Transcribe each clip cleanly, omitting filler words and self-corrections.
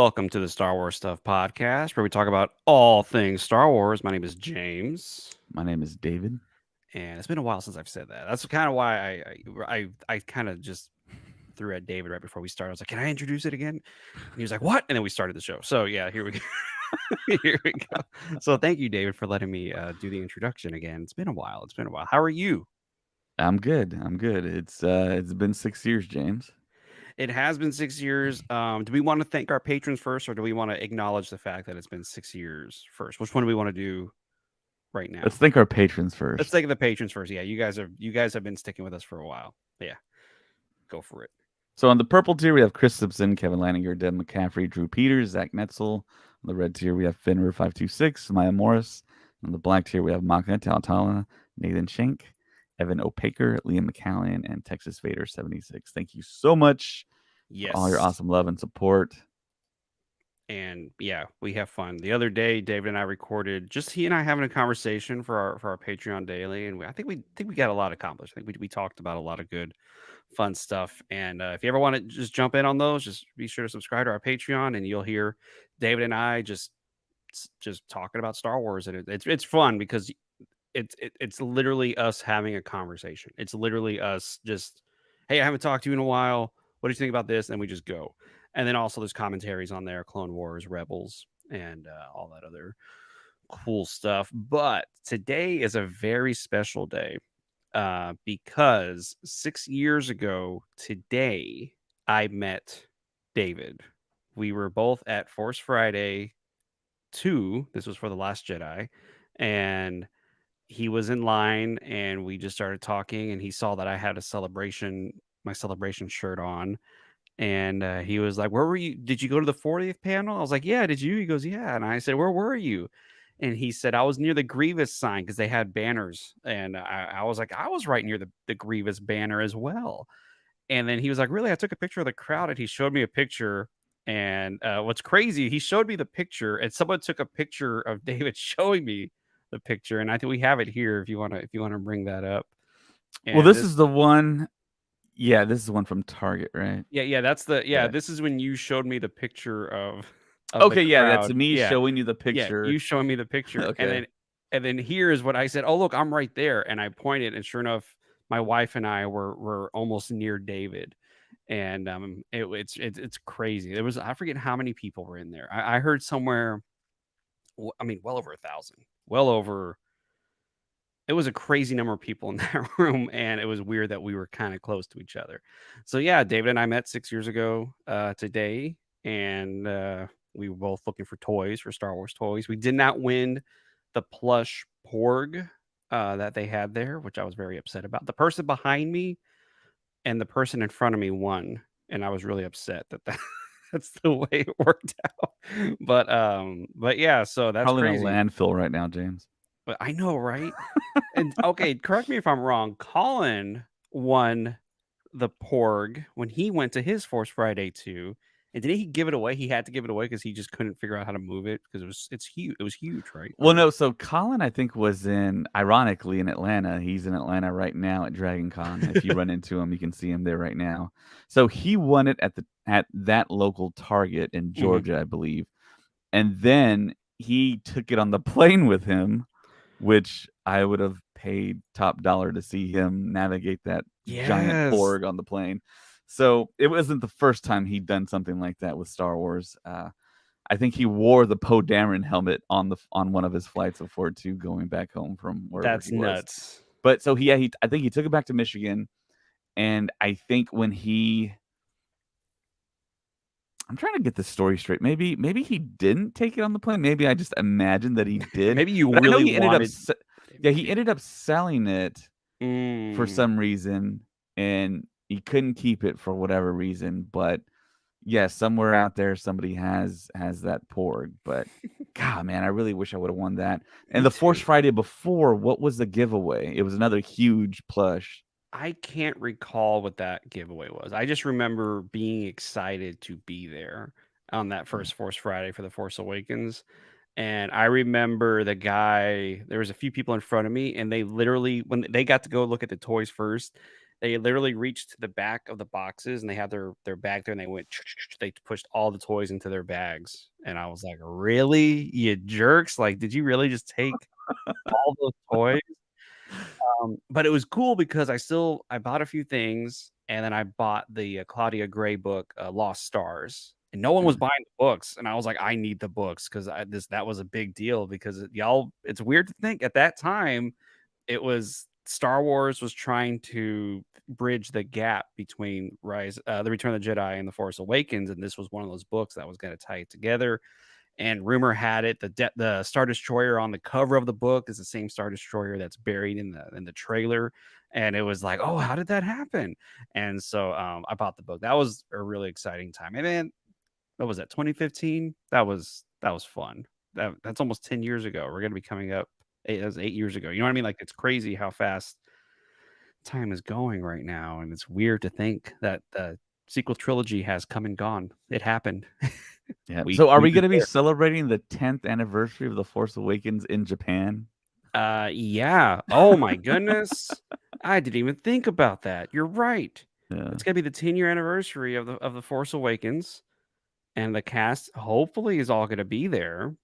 Welcome to the Star Wars Stuff podcast, where we talk about all things Star Wars. My name is James, My name is David. and it's been a while since I've said that. That's kind of why I kind of just threw at David right before we started. I was like, "Can I introduce it again?" And he was like, "What?" And then we started the show. So yeah, here we go. Here we go. So thank you, David, for letting me do the introduction again. It's been a while. It's been a while. How are you? I'm good. I'm good. It's been 6 years, James. It has been 6 years. Do we want to thank our patrons first, or do we want to acknowledge the fact that it's been 6 years first? Which one do we want to do right Let's now? thank our patrons Let's first. take the patrons first. Yeah, you guys have been sticking with us for a while. Yeah, go for it. So on the purple tier, we have Chris Simpson, Kevin Leininger, Deb McCaffrey, Drew Peters, Zach Netzel. On the red tier, we have Finner526, Maya Morris. On the black tier, we have Maka Talatala, Nathan Schenk, Evan Opaker, Liam McCallan, and Texas Vader 76. Thank you so much for all your Yes, awesome love and support. and yeah, we have fun. The other day, David and I recorded just he and I having a conversation for our Patreon daily, and I think we got a lot accomplished. I think we talked about a lot of good, fun stuff. And if you ever want to just jump in on those, just be sure to subscribe to our Patreon, and you'll hear David and I just talking about Star Wars, and it's fun because it's literally us having a conversation. It's literally us just, hey, I haven't talked to you in a while. What do you think about this? And we just go. And then also there's commentaries on there, Clone Wars, Rebels, and all that other cool stuff. But today is a very special day because 6 years ago today I met David. We were both at Force Friday 2. This was for The Last Jedi. And he was in line and we just started talking and he saw that I had my celebration shirt on. And he was like, "Where were you? Did you go to the 40th panel?" I was like, "Yeah, did you?" He goes, "Yeah." And I said, "Where were you?" And he said, "I was near the Grievous sign because they had banners." And I was like, "I was right near the Grievous banner as well." And then he was like, "Really?" I took a picture of the crowd and he showed me a picture. And what's crazy, he showed me the picture and someone took a picture of David showing me the picture. And I think we have it here if you want to bring that up. Well, And this this is the one. Yeah, this is the one from Target, right? yeah, Yeah. this is when you showed me the picture of the Okay, yeah, that's crowd. me Yeah. showing you the Yeah, you picture. showing me the picture. And Okay. then here is what I said, "Oh, look, I'm right there." And I pointed and sure enough, my wife and I were almost near David. And it's crazy. There was I forget how many people were in there. I heard somewhere I mean well over 1,000. Well over it was a crazy number of people in that room, and it was weird that we were kind of close to each other. So yeah, David and I met 6 years ago today, and we were both looking for toys for Star Wars toys. We did not win the plush Porg that they had there, which I was very upset about. The person behind me and the person in front of me won, and I was really upset that that's the way it worked out. But yeah, so that's Probably in a crazy. landfill right now, James. But I know, right? And okay, correct me if I'm wrong. Colin won the Porg when he went to his Force Friday too. And did he give it away? He had to give it away because he just couldn't figure out how to move it because it's huge. It was huge, right? Well, no, so Colin, I think, was ironically, in Atlanta. He's in Atlanta right now at Dragon Con. If you run into him, you can see him there right now. So he won it at that local Target in Mhm. Georgia, I believe. And then he took it on the plane with him, which I would have paid top dollar to see him navigate that giant Yes, porg on the plane. So it wasn't the first time he'd done something like that with Star Wars. I think he wore the Poe Dameron helmet on one of his flights before too, going back home from wherever that's he was. nuts. But so I think he took it back to Michigan, and I think when I'm trying to get the story straight. Maybe he didn't take it on the plane. Maybe I just imagined that he did. Maybe you But I know really he ended up wanted. yeah, he ended up selling it for Mm. some reason, and he couldn't keep it for whatever reason. But yeah, somewhere out there somebody has that porg. But God, man, I really wish I would have won that. And Me the Force too. Friday before, what was the giveaway? It was another huge plush. I can't recall what that giveaway was. I just remember being excited to be there on that Mm. first Force Friday for The Force Awakens. And I remember there was a few people in front of me, and they literally, when they got to go look at the toys first, They literally reached to the back of the boxes and they had their bag there and they went they pushed all the toys into their bags. And I was like, "Really? You jerks? Like, did you really just take all those toys?" But it was cool because I bought a few things and then I bought the Claudia Gray book, Lost Stars. And no one was Yeah. buying the books, and I was like, "I need the books," 'cause that was a big deal because y'all it's weird to think at that time it was Star Wars was trying to bridge the gap between The Return of the Jedi and The Force Awakens, and this was one of those books that was gonna tie it together. And rumor had it the Star Destroyer on the cover of the book is the same Star Destroyer that's buried in the trailer. And it was like, oh, how did that happen? And so I bought the book. That was a really exciting time. And then what was that? 2015. That was fun. That's almost 10 years ago. We're gonna be coming up. That was 8 years ago. You know what I mean? Like it's crazy how fast time is going right now, and it's weird to think that the sequel trilogy has come and gone. It happened. Yeah. we So are we we were gonna be there. celebrating the 10th anniversary of The Force Awakens in Japan? Yeah. Oh my goodness. I didn't even think about that. You're right. Yeah. It's gonna be the 10-year anniversary of The Force Awakens, and the cast hopefully is all gonna be there.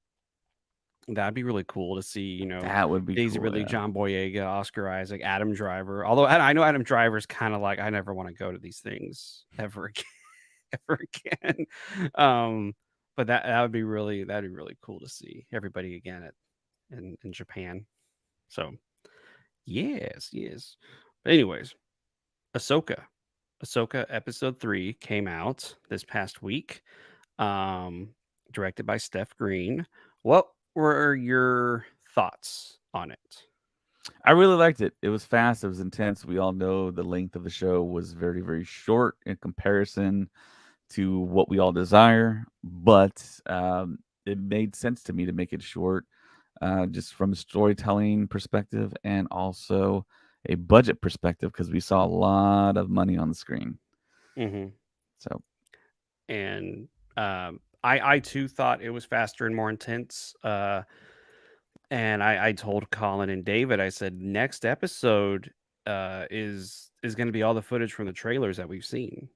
That'd be really cool to see, That would be Daisy cool, Ridley, yeah. John Boyega, Oscar Isaac, Adam Driver. Although I know Adam Driver's kinda like, I never wanna go to these things ever again ever again. Um, but that'd be really cool to see everybody again in Japan. So, yes, yes. But anyways, Ahsoka. Ahsoka episode 3 came out this past week, um, directed by Steph Green. What were your thoughts on it? I really liked it. It was fast, it was intense. We all know the length of the show was very, very short in comparison to what we all desire, but it made sense to me to make it short, just from a storytelling perspective and also a budget perspective because we saw a lot of money on the screen. Mhm. So And, I too thought it was faster and more intense, and I told Colin and David, I said, "Next episode, is gonna be all the footage from the trailers that we've seen."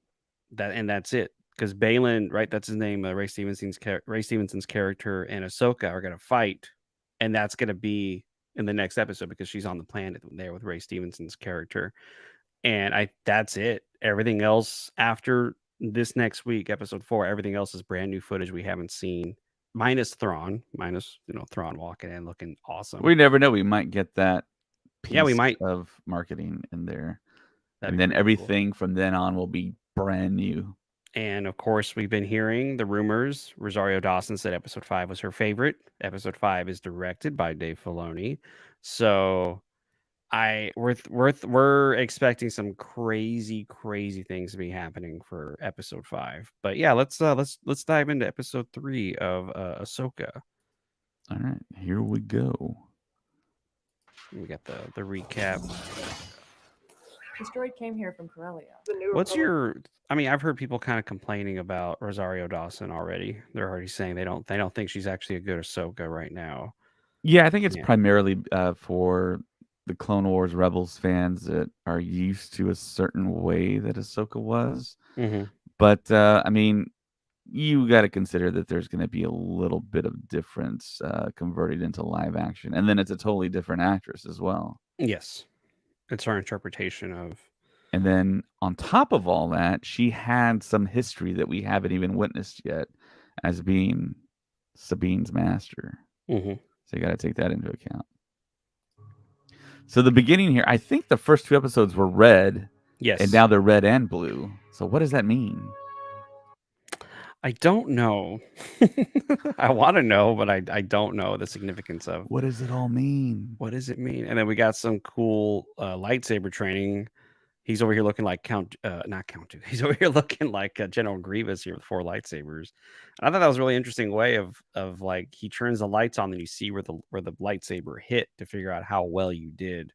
That's it. Because Balin, right? That's his name. Ray Stevenson's character and Ahsoka are gonna fight, and that's gonna be in the next episode because she's on the planet there with Ray Stevenson's character. And I that's it. Everything else after this next week, episode 4, everything else is brand new footage we haven't seen, minus Thrawn walking in looking awesome. we never know. We might get that Yeah, we piece might. of marketing in there. That'd And be then pretty cool. everything from then on will be brand new. And of course, we've been hearing the rumors. Rosario Dawson said episode 5 was her favorite. Episode 5 is directed by Dave Filoni. So we're expecting some crazy, crazy things to be happening for episode 5. But yeah, let's dive into episode 3 of Ahsoka. All right, here we go. We got the recap. This droid came here from Corellia. What's your I mean, I've heard people kind of complaining about Rosario Dawson already. They're already saying they don't think she's actually a good Ahsoka right now. Yeah, I think it's Yeah. primarily for the Clone Wars Rebels fans that are used to a certain way that Ahsoka was. Mhm. But I mean, you got to consider that there's going to be a little bit of difference converted into live action, and then it's a totally different actress as well. Yes. It's our interpretation of And then on top of all that, she had some history that we haven't even witnessed yet as being Sabine's master. Mhm. So you got to take that into account. So the beginning here, I think the first 2 episodes were red, and Yes. now they're red and blue. So what does that mean? I don't know. I wanna know, but I don't know the significance of What does it all mean? what does it mean? And then we got some cool, lightsaber training. He's over here looking like not Count Dooku. He's over here looking like, General Grievous here with 4 lightsabers. And I thought that was a really interesting way of, like, he turns the lights on, and you see where the lightsaber hit to figure out how well you did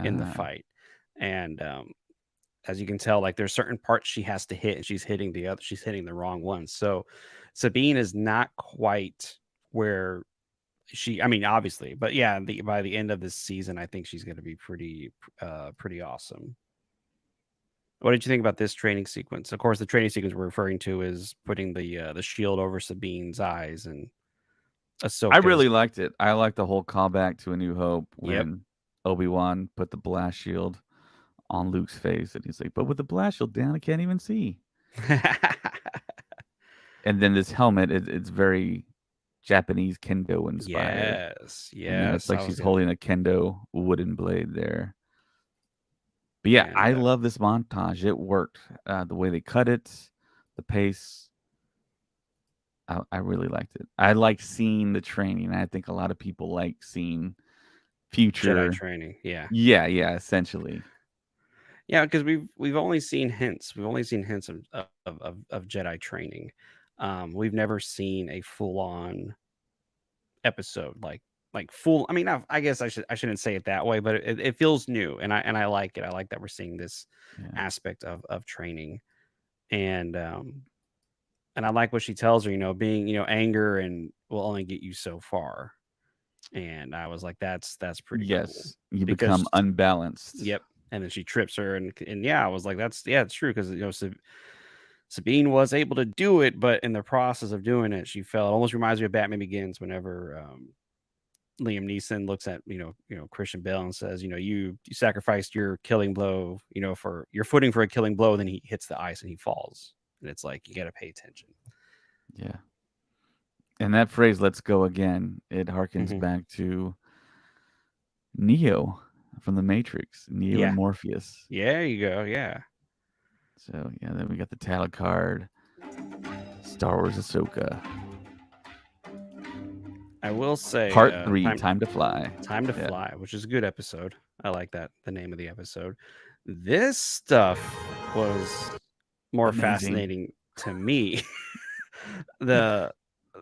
in the Ah, fight. And, as you can tell, like, there's certain parts she has to hit, and she's hitting the wrong ones. So, Sabine is not quite where I mean, obviously, but yeah, by the end of this season, I think she's gonna be pretty awesome. What did you think about this training sequence? Of course, the training sequence we're referring to is putting the shield over Sabine's eyes and I Ahsoka's. really liked it. I liked the whole callback to A New Hope Yep. when Obi-Wan put the blast shield on Luke's face, and he's like, "But with the blast shield down, I can't even see." And then this helmet, it's very Japanese kendo inspired, Yes, and then it's yes. like I was she's gonna, holding a kendo wooden blade there. But yeah, and I love this montage. It worked. The way they cut it, the pace. I really liked it. I like seeing the training. I think a lot of people like seeing Jedi future. training. Yeah, Yeah, yeah, essentially. yeah. Because we've only seen hints. We've only seen hints of Jedi training. We've never seen a full on episode like full. I mean, I guess I shouldn't say it that way, but it feels new, and I like it. I like that we're seeing this Yeah. aspect of training, and and I like what she tells her. Being anger and will only get you so far. And I was like, that's pretty cool Yes, you become because unbalanced. yep. And then she trips her, and yeah, I was like, it's true because Sabine was able to do it, but in the process of doing it, she fell. It almost reminds me of Batman Begins whenever Liam Neeson looks at Christian Bale and says, you sacrificed your killing blow, for your footing for a killing blow. Then he hits the ice and he falls, and it's like you got to pay attention. Yeah. And that phrase "let's go again," it harkens Hmm. back to Neo from the Matrix, Neo and Yeah, Morpheus. yeah, there you go, yeah. So yeah, then we got the title card, Star Wars Ahsoka, I will say, Part 3, time Time to Fly. Time to Yeah, Fly, which is a good episode. I like that, the name of the episode. This stuff was more amazing. fascinating to me. the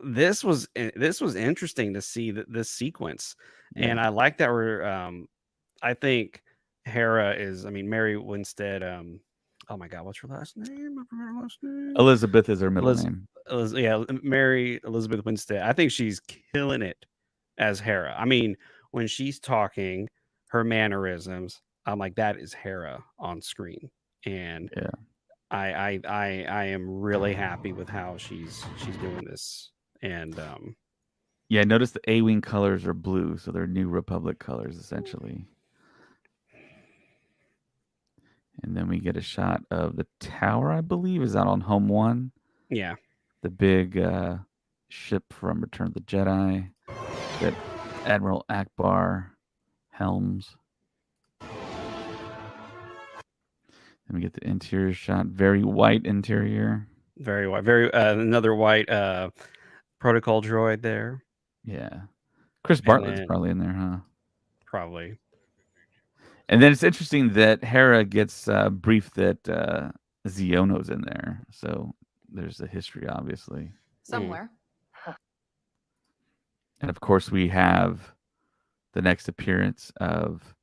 this was interesting to see this sequence, Yeah, and I like that we're I think Hera is, I mean, Mary Winstead. Oh my God, what's her last name? I forgot her last name. Elizabeth is her middle Liz, name. yeah, Mary Elizabeth Winstead. I think she's killing it as Hera. I mean, when she's talking, her mannerisms, I'm like, that is Hera on screen, and Yeah, I am really happy with how she's doing this, and yeah. Notice the A-wing colors are blue, so they're New Republic colors essentially. And then we get a shot of the tower. I believe is out on Home One. yeah, The big ship from Return of the Jedi. Got Admiral Akbar helms. And we get the interior shot. Very white interior. very white, very another white protocol droid there, Yeah. Chris and Bartlett's then probably in there, huh? probably And then it's interesting that Hera gets briefed that Ziono's in there. So there's a history, obviously. Somewhere. And of course, we have the next appearance of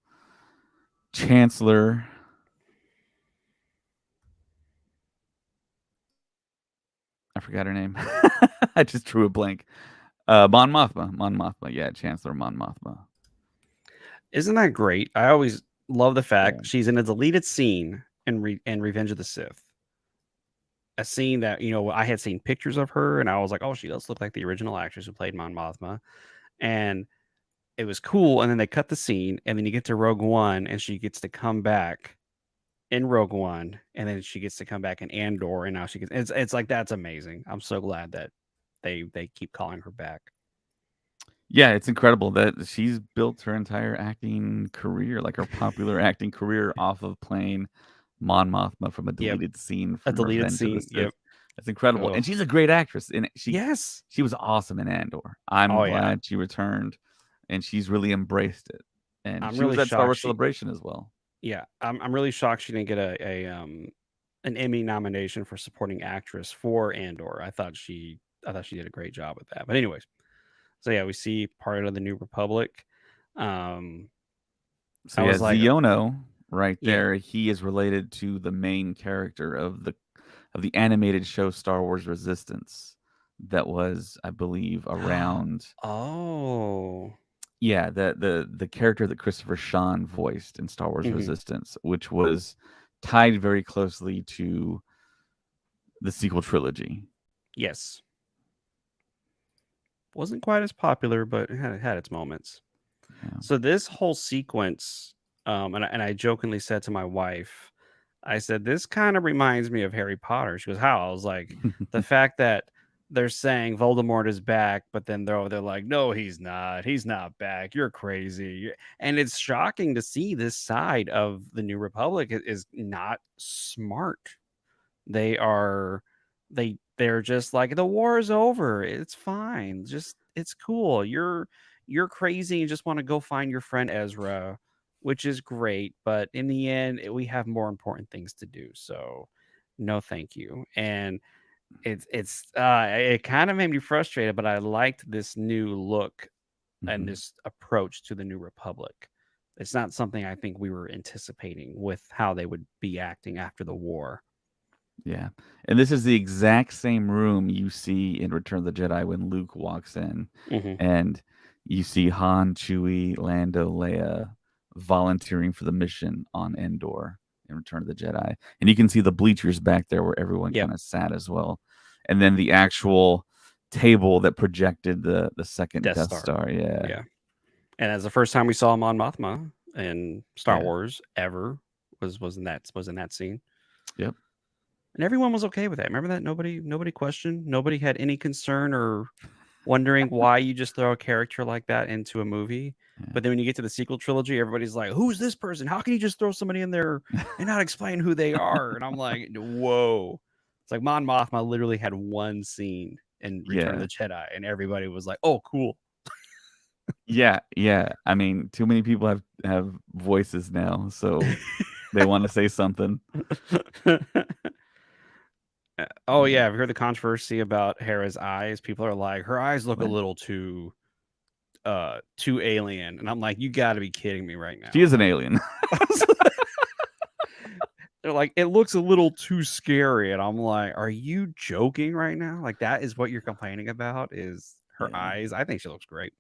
Chancellor. I forgot her name. I just drew a blank. Mon Mothma. Mon Mothma. Yeah, Chancellor Mon Mothma. Isn't that great? I always love the Yeah. fact she's in a deleted scene in Revenge of the Sith. A scene that I had seen pictures of her, and I was like, "Oh, she does look like the original actress who played Mon Mothma," and it was cool. And then they cut the scene, and then you get to Rogue One, and she gets to come back in Rogue One, and then she gets to come back in Andor, and now she gets. It's like that's amazing. I'm so glad that they keep calling her back. Yeah, it's incredible that she's built her entire acting career, like her popular acting career, off of playing Mon Mothma from a Yep, deleted scene a from deleted Revenge of the scene. Sith. Yep. It's incredible, Oh and she's a great actress, and yes. she was awesome in Andor. I'm Oh yeah. glad she returned, and she's really embraced it. And I'm she was really at Star shocked Wars she. Celebration as well. Yeah, I'm really shocked she didn't get an Emmy nomination for supporting actress for Andor. I thought she did a great job with that. But anyways, so yeah, we see part of the New Republic. Um, So I yeah, was like, Ziono right yeah. there, he is related to the main character of the animated show Star Wars Resistance that was, I believe, around Oh. yeah, the character that Christopher Sean voiced in Star Wars Hmm. Resistance, which was tied very closely to the sequel trilogy. Yes. Wasn't quite as popular, but it had its moments. Yeah. So this whole sequence, and I jokingly said to my wife, I said, "This kind of reminds me of Harry Potter." She goes, "How?" I was like, "The fact that they're saying Voldemort is back, but then they're like, no, he's not. He's not back. You're crazy." And it's shocking to see this side of the New Republic is not smart. They are they're just like, the war is over. It's fine. Just it's cool. You're crazy and just want to go find your friend Ezra, which is great, but in the end, we have more important things to do. So no thank you. And it kind of made me frustrated, but I liked this new look and Mhm. this approach to the New Republic. It's not something I think we were anticipating with how they would be acting after the war. Yeah. And this is the exact same room you see in Return of the Jedi when Luke walks in Hmm. and you see Han, Chewie, Lando, Leia volunteering for the mission on Endor in Return of the Jedi. And you can see the bleachers back there where everyone Yep. kind of sat as well. And then the actual table that projected the second Death Death Star. Star. Yeah. Yeah. And that's the first time we saw Mon Mothma in Star Yeah. Wars ever was in that scene. Yep. And everyone was okay with that. Remember that? Nobody questioned. Nobody had any concern or wondering why you just throw a character like that into a movie. Yeah. But then when you get to the sequel trilogy, everybody's like, "Who's this person? How can you just throw somebody in there and not explain who they are?" And I'm like, "Whoa!" It's like Mon Mothma literally had one scene in Return of Yeah. the Jedi, and everybody was like, "Oh, cool." Yeah. Yeah. I mean, too many people have voices now, so they want to say something. Oh Yeah. yeah, I've heard the controversy about Hera's eyes. People are like, her eyes look a What? little too alien, and I'm like, you got to be kidding me right She now. is an alien. They're like, it looks a little too scary, and I'm like, are you joking right now? Like that is what you're complaining about? Is her Yeah. eyes? I think she looks great.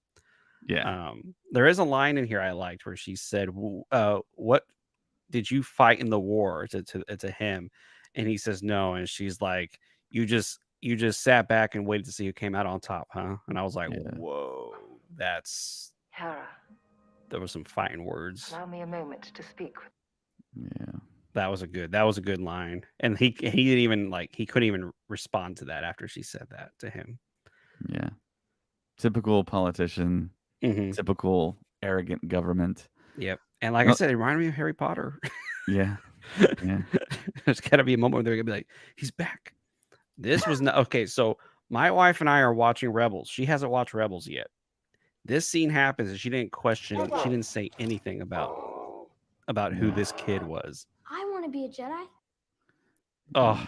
Yeah. There is a line in here I liked where she said, "What did you fight in the war?" To him, and he says no, and she's like, "You just sat back and waited to see who came out on top, huh?" And I was like, Yeah. "Whoa, Hera, there was some fighting words." allow me a moment to speak with Yeah. That was a good line, and he didn't even he couldn't even respond to that after she said that to him. Yeah. Typical politician, Hmm. typical arrogant government. Yep, and like I No, said, it reminded me of Harry Potter. yeah. Yeah. There's got to be a moment where they're gonna be like, "He's back." This was not okay. So my wife and I are watching Rebels. She hasn't watched Rebels yet. This scene happens, and she didn't question. She didn't say anything about who Yeah. this kid was. I want to be a Jedi. Oh,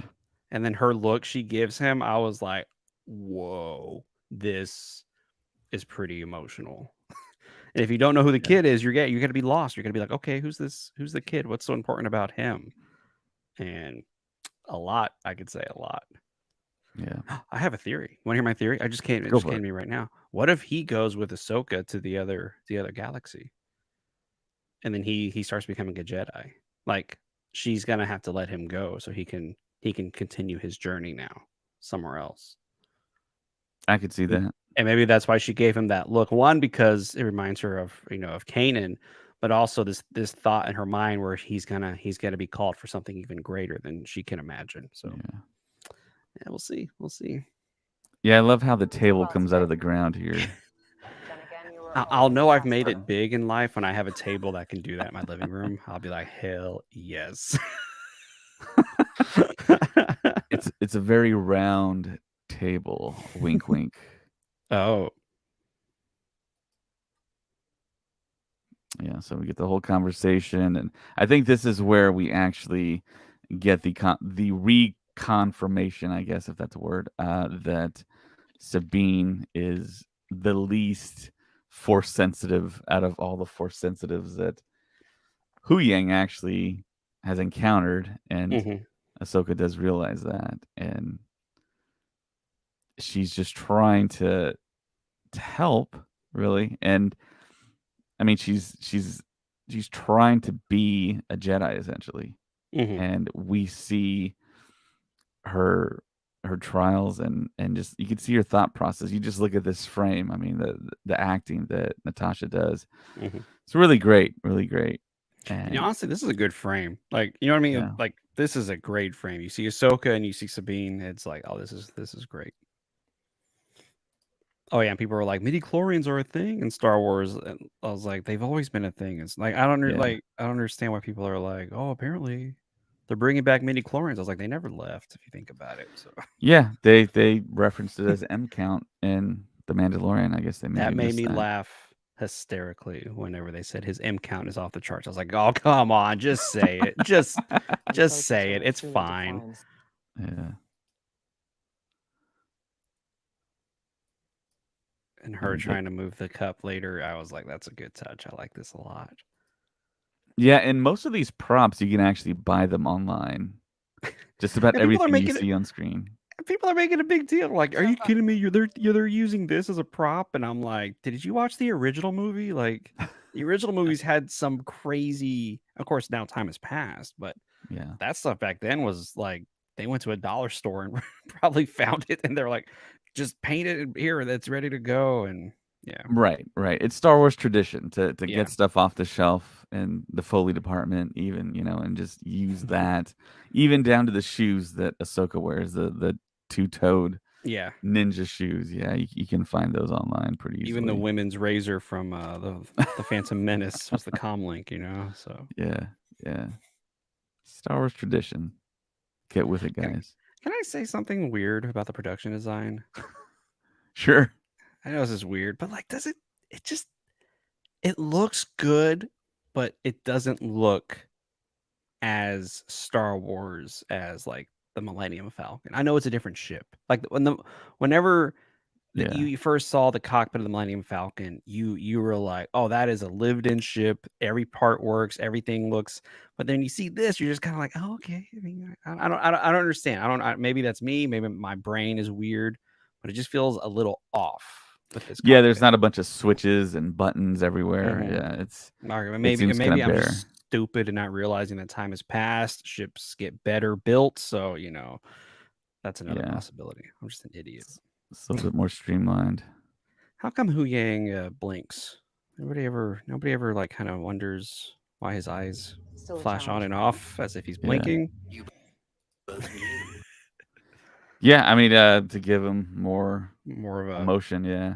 and then her look she gives him, I was like, "Whoa, this is pretty emotional." And if you don't know who the Yeah. kid is, you're gonna be lost. You're gonna be like, "Okay, who's this? Who's the kid? What's so important about him?" And a lot, I could say a lot. Yeah. I have a theory. You want to hear my theory? It Go just for came it. to me right now. What if he goes with Ahsoka to the other galaxy, and then he starts becoming a Jedi? Like she's gonna have to let him go so he can continue his journey now somewhere else. I could see that. And maybe that's why she gave him that look. One, because it reminds her of of Kanan, but also this thought in her mind where he's gonna be called for something even greater than she can imagine. So Yeah. yeah, we'll see. We'll see. Yeah, I love how the table Well comes out of said. the ground here. Then again, you were I'll always know I've made Jasper. it big in life when I have a table that can do that in my living room. I'll be like, hell yes. It's a very round table. Wink wink. Oh, Yeah, so we get the whole conversation, and I think this is where we actually get the reconfirmation, I guess, if that's a word, that Sabine is the least force sensitive out of all the force sensitives that Hu Yang actually has encountered, and mhm. Ahsoka does realize that, and she's just trying to help, really, and I mean, she's trying to be a Jedi essentially. Mhm. and we see her trials, and just you can see her thought process. You just look at this frame. I mean, the acting that Natasha does, Mhm. it's really great, really great. And And honestly, this is a good frame. Like, you know what I mean? yeah, Like, this is a great frame. You see Ahsoka and you see Sabine. It's like, oh, this is great. Oh yeah, and people were like, midi chlorians are a thing in Star Wars, and I was like, they've always been a thing. It's like yeah, I don't understand why people are like, oh, apparently they're bringing back midi chlorians. I was like, they never left if you think about it. So yeah. They referenced it as M count in the Mandalorian. I guess they that maybe made missed me that. laugh hysterically whenever they said his M count is off the charts. I was like, oh come on, just say it, just say it. It's fine. Yeah, And I her mean, trying to move the cup later, I was like, that's a good touch. I like this a lot. yeah, and most of these props you can actually buy them online. Just about And everything you see on screen. people are making a big deal. Like, are you kidding me? They're using this as a prop, and I'm like, did you watch the original movie? Like, the original movies had some crazy. Of course, now time has passed, but Yeah. that stuff back then was like they went to a dollar store and probably found it, and they're like, just paint it here. That's ready to go. And yeah, Right, right. It's Star Wars tradition to yeah, get stuff off the shelf in the Foley department, even, and just use that, even down to the shoes that Ahsoka wears, the two-toed yeah. ninja shoes. Yeah, you can find those online pretty Even the easily. women's razor from the Phantom Menace was the comlink, So Yeah, yeah. Star Wars tradition. Get with it, can, guys. can I say something weird about the production design? Sure. I know this is weird, but like, does it? It just it looks good, but it doesn't look as Star Wars as like the Millennium Falcon. I know it's a different ship. Like whenever Yeah. you first saw the cockpit of the Millennium Falcon, you were like, "Oh, that is a lived-in ship. Every part works. Everything looks." But then you see this, you're just kind of like, "Oh, okay." I mean, I don't understand. Maybe that's me. Maybe my brain is weird, but it just feels a little off with this Yeah, there's cockpit. not a bunch of switches and buttons everywhere. Mhm. Yeah, it Maybe seems kind of I'm bare. just stupid and not realizing that time has passed. Ships get better built, so that's another Yeah, possibility. I'm just an idiot. it's a little bit more streamlined. How come Hu Yang blinks? Nobody ever like kind of wonders why his eyes Still a flash on challenge and for me. off as if he's Yeah. blinking. Yeah, I mean, to give him more More of a emotion, yeah,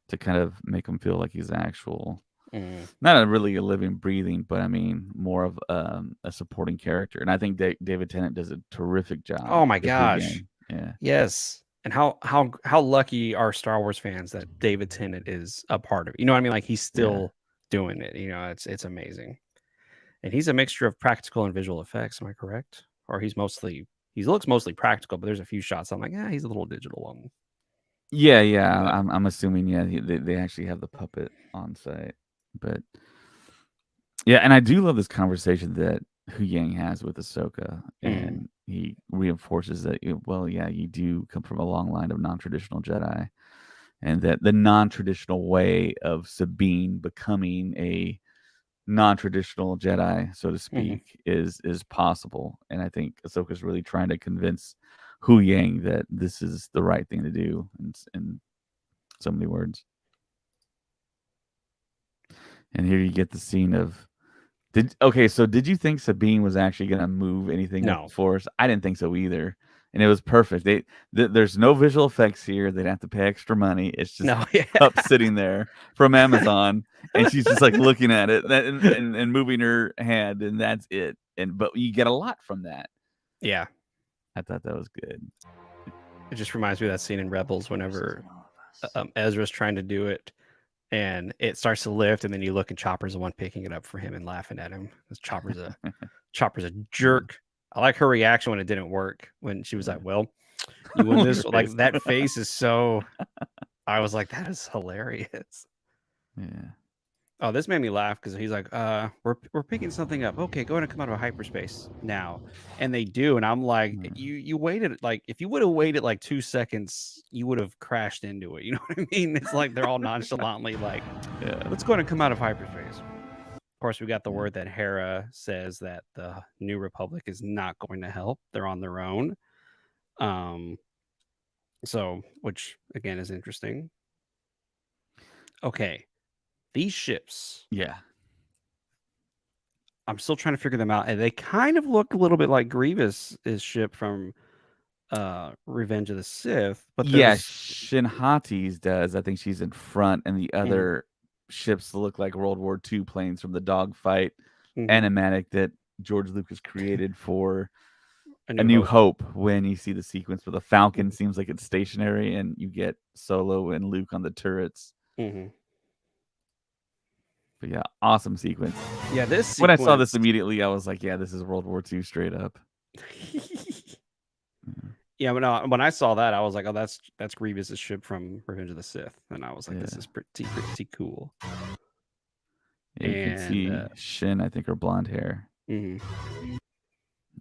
to kind of make him feel like he's actual, mm. not a really a living, breathing, but I mean, more of a supporting character. And I think David Tennant does a terrific job Oh my with Hu gosh. Yang. Yeah, Yes. And how lucky are Star Wars fans that David Tennant is a part of it. You know what I mean? Like he's yeah, still doing it. It's amazing. And he's a mixture of practical and visual effects. Am I correct? Or he looks mostly practical, but there's a few shots I'm like, yeah, he's a little digital on. yeah. But I'm assuming, yeah, they actually have the puppet on site, but yeah, and I do love this conversation that Hu Yang has with Ahsoka, and he reinforces that, well, yeah, you do come from a long line of non-traditional Jedi, and that the non-traditional way of Sabine becoming a non-traditional Jedi, so to speak, is possible. And I think Ahsoka's really trying to convince Hu Yang that this is the right thing to do, in so many words. And here you get the scene of did you think Sabine was actually gonna move anything with no. the Force? I didn't think so either, and it was perfect. There's no visual effects here. They don't have to pay extra money. It's just No, yeah. Cup sitting there from Amazon, and she's just like looking at it and moving her hand, and that's it. But you get a lot from that. Yeah. I thought that was good. It just reminds me of that scene in Rebels whenever Ezra's trying to do it and it starts to lift, and then you look and Chopper's the one picking it up for him and laughing at him. Chopper's a jerk. I like her reaction when it didn't work. When she was like, "Well, you win this." Like that face is so. I was like, that is hilarious. Yeah. Oh, this made me laugh because he's like, we're picking something up. Okay, go ahead and come out of hyperspace now. And they do. And I'm like, you waited, like, if you would have waited like 2 seconds, you would have crashed into it. You know what I mean? It's like they're all nonchalantly like, Yeah. let's go ahead and come out of hyperspace. Of course, we got the Yeah. word that Hera says that the New Republic is not going to help. They're on their own. So, which again is interesting. Okay, these ships, Yeah. I'm still trying to figure them out, and they kind of look a little bit like Grievous's ship from Revenge of the Sith, but Yeah, there's Shinhati's does. I think she's in front, and the other ships look like World War II planes from the dogfight Mhm. animatic that George Lucas created for A A New New Hope. Hope. When you see the sequence where the Falcon Mhm. seems like it's stationary, and you get Solo and Luke on the turrets. Mhm. But yeah, awesome sequence. Yeah, this When I saw this sequence. immediately, I was like, yeah, this is World War II straight up. Yeah, but no, when I saw that, I was like, "Oh, that's Grievous's ship from Revenge of the Sith," and I was like, "This Yeah. is pretty cool." Yeah, you can And see Shin, I think, her blonde hair. mhm.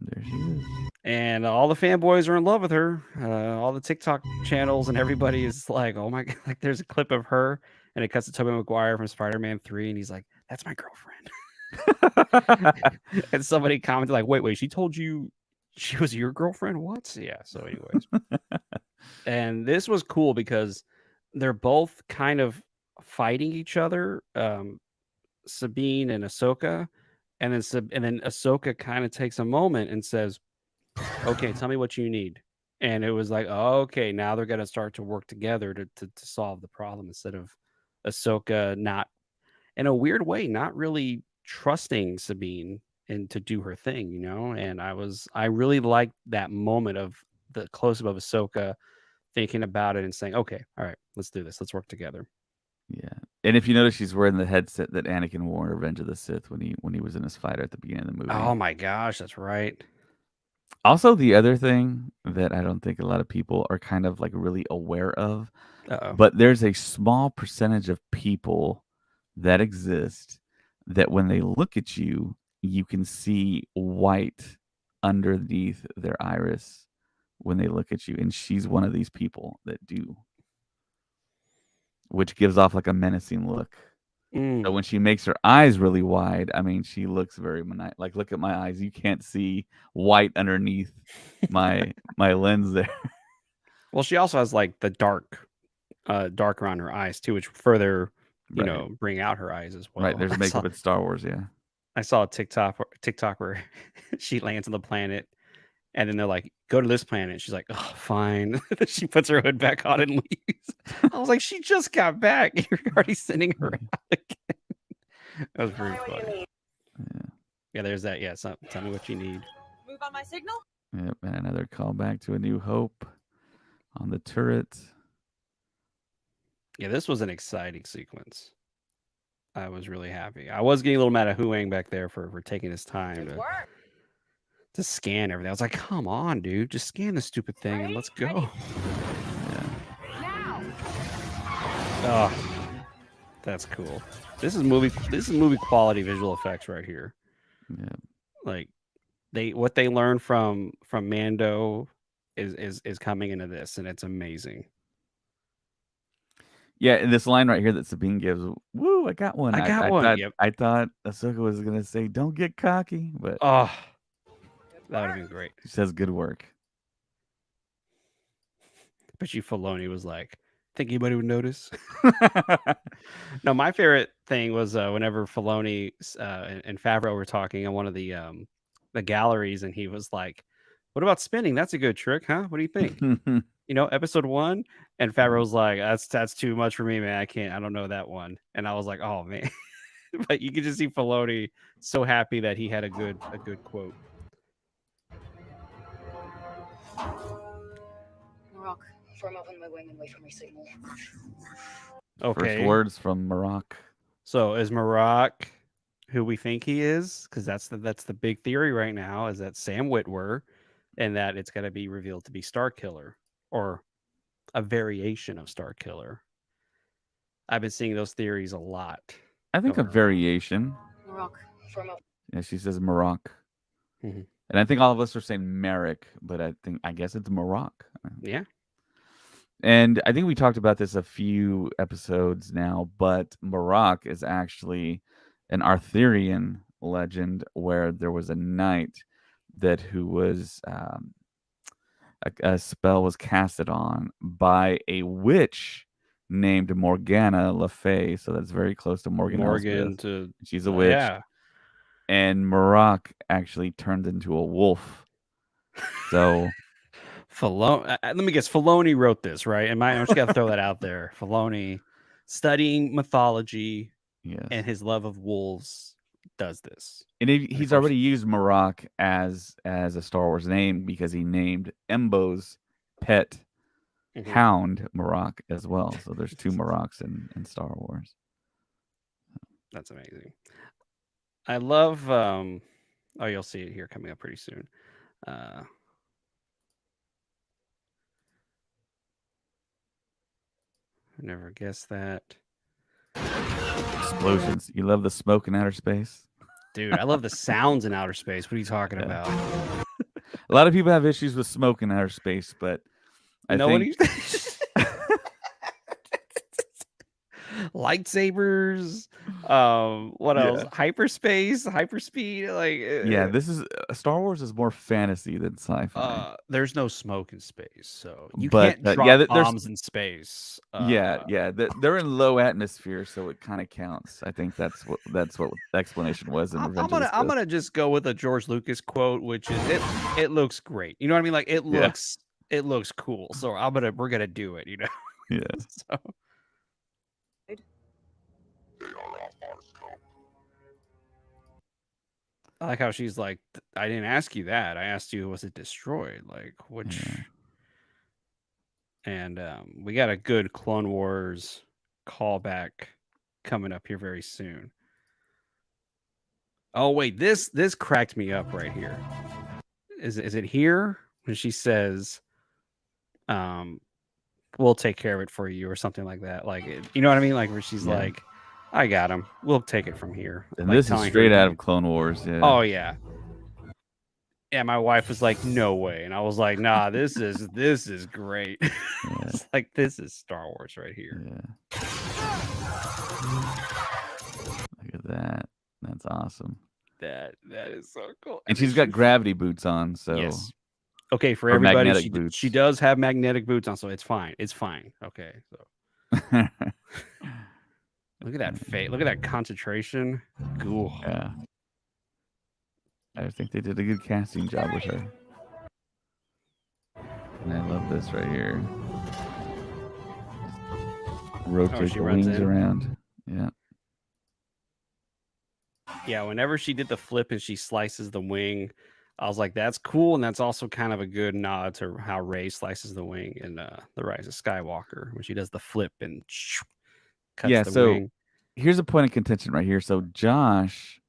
There she is. And all the fanboys are in love with her. All the TikTok channels and everybody is like, "Oh my god!" Like, there's a clip of her, and it cuts to Tobey Maguire from Spider-Man 3, and he's like, "That's my girlfriend." And somebody commented like, "Wait, she told you she was your girlfriend? What?" Yeah. So, anyways, and this was cool because they're both kind of fighting each other, Sabine and Ahsoka, and then Ahsoka kind of takes a moment and says, "Okay, tell me what you need." And it was like, oh, okay, now they're gonna start to work together to solve the problem instead of Ahsoka not, in a weird way, not really trusting Sabine and to do her thing, you know? And I really liked that moment of the close up of Ahsoka thinking about it and saying, "Okay, all right, let's do this. Let's work together." Yeah, and if you notice, she's wearing the headset that Anakin wore in Revenge of the Sith when he was in his fighter at the beginning of the movie. Oh my gosh, that's right. Also, the other thing that I don't think a lot of people are kind of like really aware of, Uh-oh. but there's a small percentage of people that exist that when they look at you, you can see white underneath their iris when they look at you, and she's one of these people that do, which gives off like a menacing look. So when she makes her eyes really wide, I mean, she looks very like, look at my eyes. You can't see white underneath my lens there. Well, she also has like the dark around her eyes too, which further, Right. bring out her eyes as well. Right. There's makeup in Star Wars, yeah. I saw a TikTok where she lands on the planet, and then they're like, "Go to this planet." She's like, "Oh, fine." She puts her hood back on and leaves. I was like, "She just got back. You're already sending her out again." That was pretty funny. Yeah, there's that. Yeah, tell me what you need. Move on my signal? Yep, and another callback to A New Hope on the turret. Yeah, this was an exciting sequence. I was really happy. I was getting a little mad at Huang back there for taking his time to scan everything. I was like, "Come on, dude, just scan the stupid thing and let's go." Now! Oh, that's cool. This is movie quality visual effects right here. Yeah. Like what they learned from Mando is coming into this, and it's amazing. Yeah, and this line right here that Sabine gives, "Woo, I got one." I got I one. thought Yep. I thought Ahsoka was gonna say, "Don't get cocky," but Oh, that would have been great. she says, "Good work." But Filoni was like, "Think anybody would notice?" No, my favorite thing was whenever Filoni and Favreau were talking in one of the galleries, and he was like, "What about spinning? That's a good trick, huh? What do you think?" Episode 1, and Favreau was like, "That's too much for me, man. I don't know that one." And I was like, "Oh man." But you could just see Filoni so happy that he had a good quote. Rock, form up on my wing and wait for my signal. Okay. First words from Marok. So is Marok who we think he is? Because that's the big theory right now, is that Sam Witwer, and that it's going to be revealed to be Starkiller, or a variation of Starkiller. I've been seeing those theories a lot. I think a variation. Rock, form up. Yeah, she says Marok. Mhm. And I think all of us are saying Merrick, but I guess it's Marok. Yeah. And I think we talked about this a few episodes now, but Marok is actually an Arthurian legend where there was a knight that who was a spell was casted on by a witch named Morgana Le Fay. So that's very close to Morgan Morgan Elsbeth. to She's a witch. yeah. And Maroc actually turned into a wolf. So Let me guess. Filoni wrote this, right? I just got to throw that out there. Filoni, studying mythology and yes, his love of wolves, does this. and And of he's course, already used Maroc as a Star Wars name because he named Embo's pet hound Maroc as well. So there's 2 Marocs in Star Wars. That's amazing. I love. Oh, you'll see it here coming up pretty soon. I never guessed that. Explosions. You love the smoke in outer space? Dude, I love the sounds in outer space. What are you talking about? A lot of people have issues with smoke in outer space, but I think lightsabers. What else? Hyperspace, hyperspeed. Like, this is Star Wars is more fantasy than sci-fi. There's no smoke in space, so you But, can't drop there's bombs in space. they're in low atmosphere, so it kind of counts. I think that's what the explanation was in Revenge of the I'm Sith. gonna just go with a George Lucas quote, which is it looks great. You know what I mean? Like it looks cool. So we're gonna do it. You know? Yeah. So. I like how she's like, I didn't ask you that. I asked you, was it destroyed? Like, which. Yeah. And we got a good Clone Wars callback coming up here very soon. Oh wait, this cracked me up right here. Is it here when she says, "We'll take care of it for you" or something like that? Like, you know what I mean? Like where she's like, "I got him. We'll take it from here." And like this is straight out of Clone Wars. Yeah. Oh yeah. Yeah, my wife was like, "No way," and I was like, "Nah, this is great." It's like this is Star Wars right here. Yeah. Look at that. That's awesome. That is so cool. And she's got gravity boots on, so yes. Okay, for or everybody, magnetic boots. she does have magnetic boots on, so it's fine. It's fine. Okay, so look at that face. Look at that concentration. Cool. Yeah. I think they did a good casting job with her. And I love this right here. Rotate the wings around. Yeah. Yeah, whenever she did the flip and she slices the wing, I was like, that's cool. And that's also kind of a good nod to how Rey slices the wing in The Rise of Skywalker when she does the flip and cuts the wing. Here's a point of contention right here. So Josh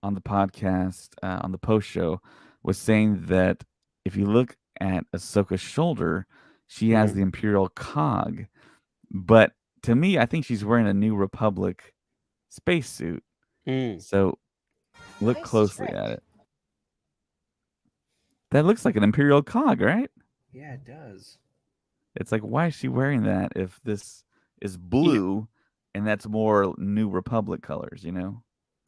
on the podcast, on the post show, was saying that if you look at Ahsoka's shoulder, she has the Imperial cog. But to me, I think she's wearing a New Republic spacesuit. So look closely at it. That looks like an Imperial cog, right? Yeah, it does. It's like, why is she wearing that if this is blue and that's more New Republic colors, you know?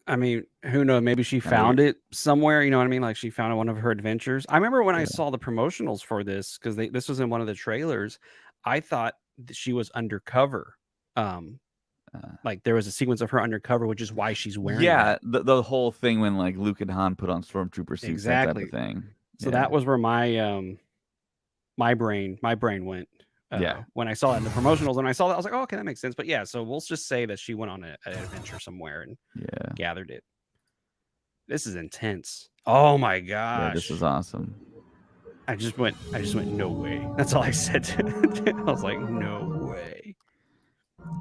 I mean, who knows? Maybe she found it somewhere. You know what I mean? Like she found it one of her adventures. I remember when I saw the promotionals for this because this was in one of the trailers. I thought she was undercover. Like there was a sequence of her undercover, which is why she's wearing. Yeah, the whole thing when like Luke and Han put on stormtrooper suits, that type of thing. So that was where my my brain went. When I saw it in the promotionals, when I saw that, I was like, oh, okay, that makes sense. But yeah, so we'll just say that she went on an adventure somewhere and gathered it. This is intense. Oh my gosh. Yeah, this is awesome. I just went, no way. That's all I said. I was like, no way.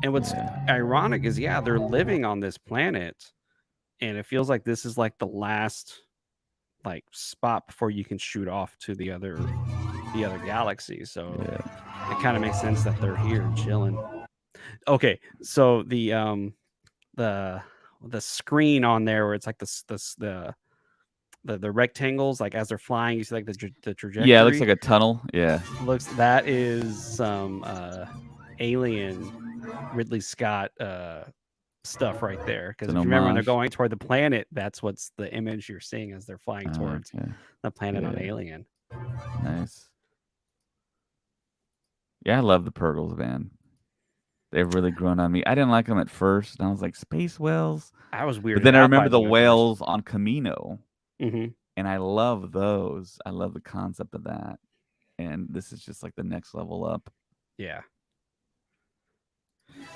And what's ironic is, they're living on this planet, and it feels like this is like the last like spot before you can shoot off to the other galaxy. So it kind of makes sense that they're here chilling. Okay, so the screen on there where it's like the rectangles, like as they're flying, you see like the trajectory. Yeah, it looks like a tunnel. Yeah, that is some Alien Ridley Scott stuff right there. Because It's if an you remember when they're homage. going toward the planet, that's what's the image you're seeing as they're flying towards Okay. the planet on Yeah. Alien. Nice. Yeah, I love the Purgles, man. They've really grown on me. I didn't like them at first, and I was like, space whales? I was But weirded then I out by remember the them at first. whales on Camino, hmm and I love those. I love the concept of that. And this is just like the next level up. Yeah.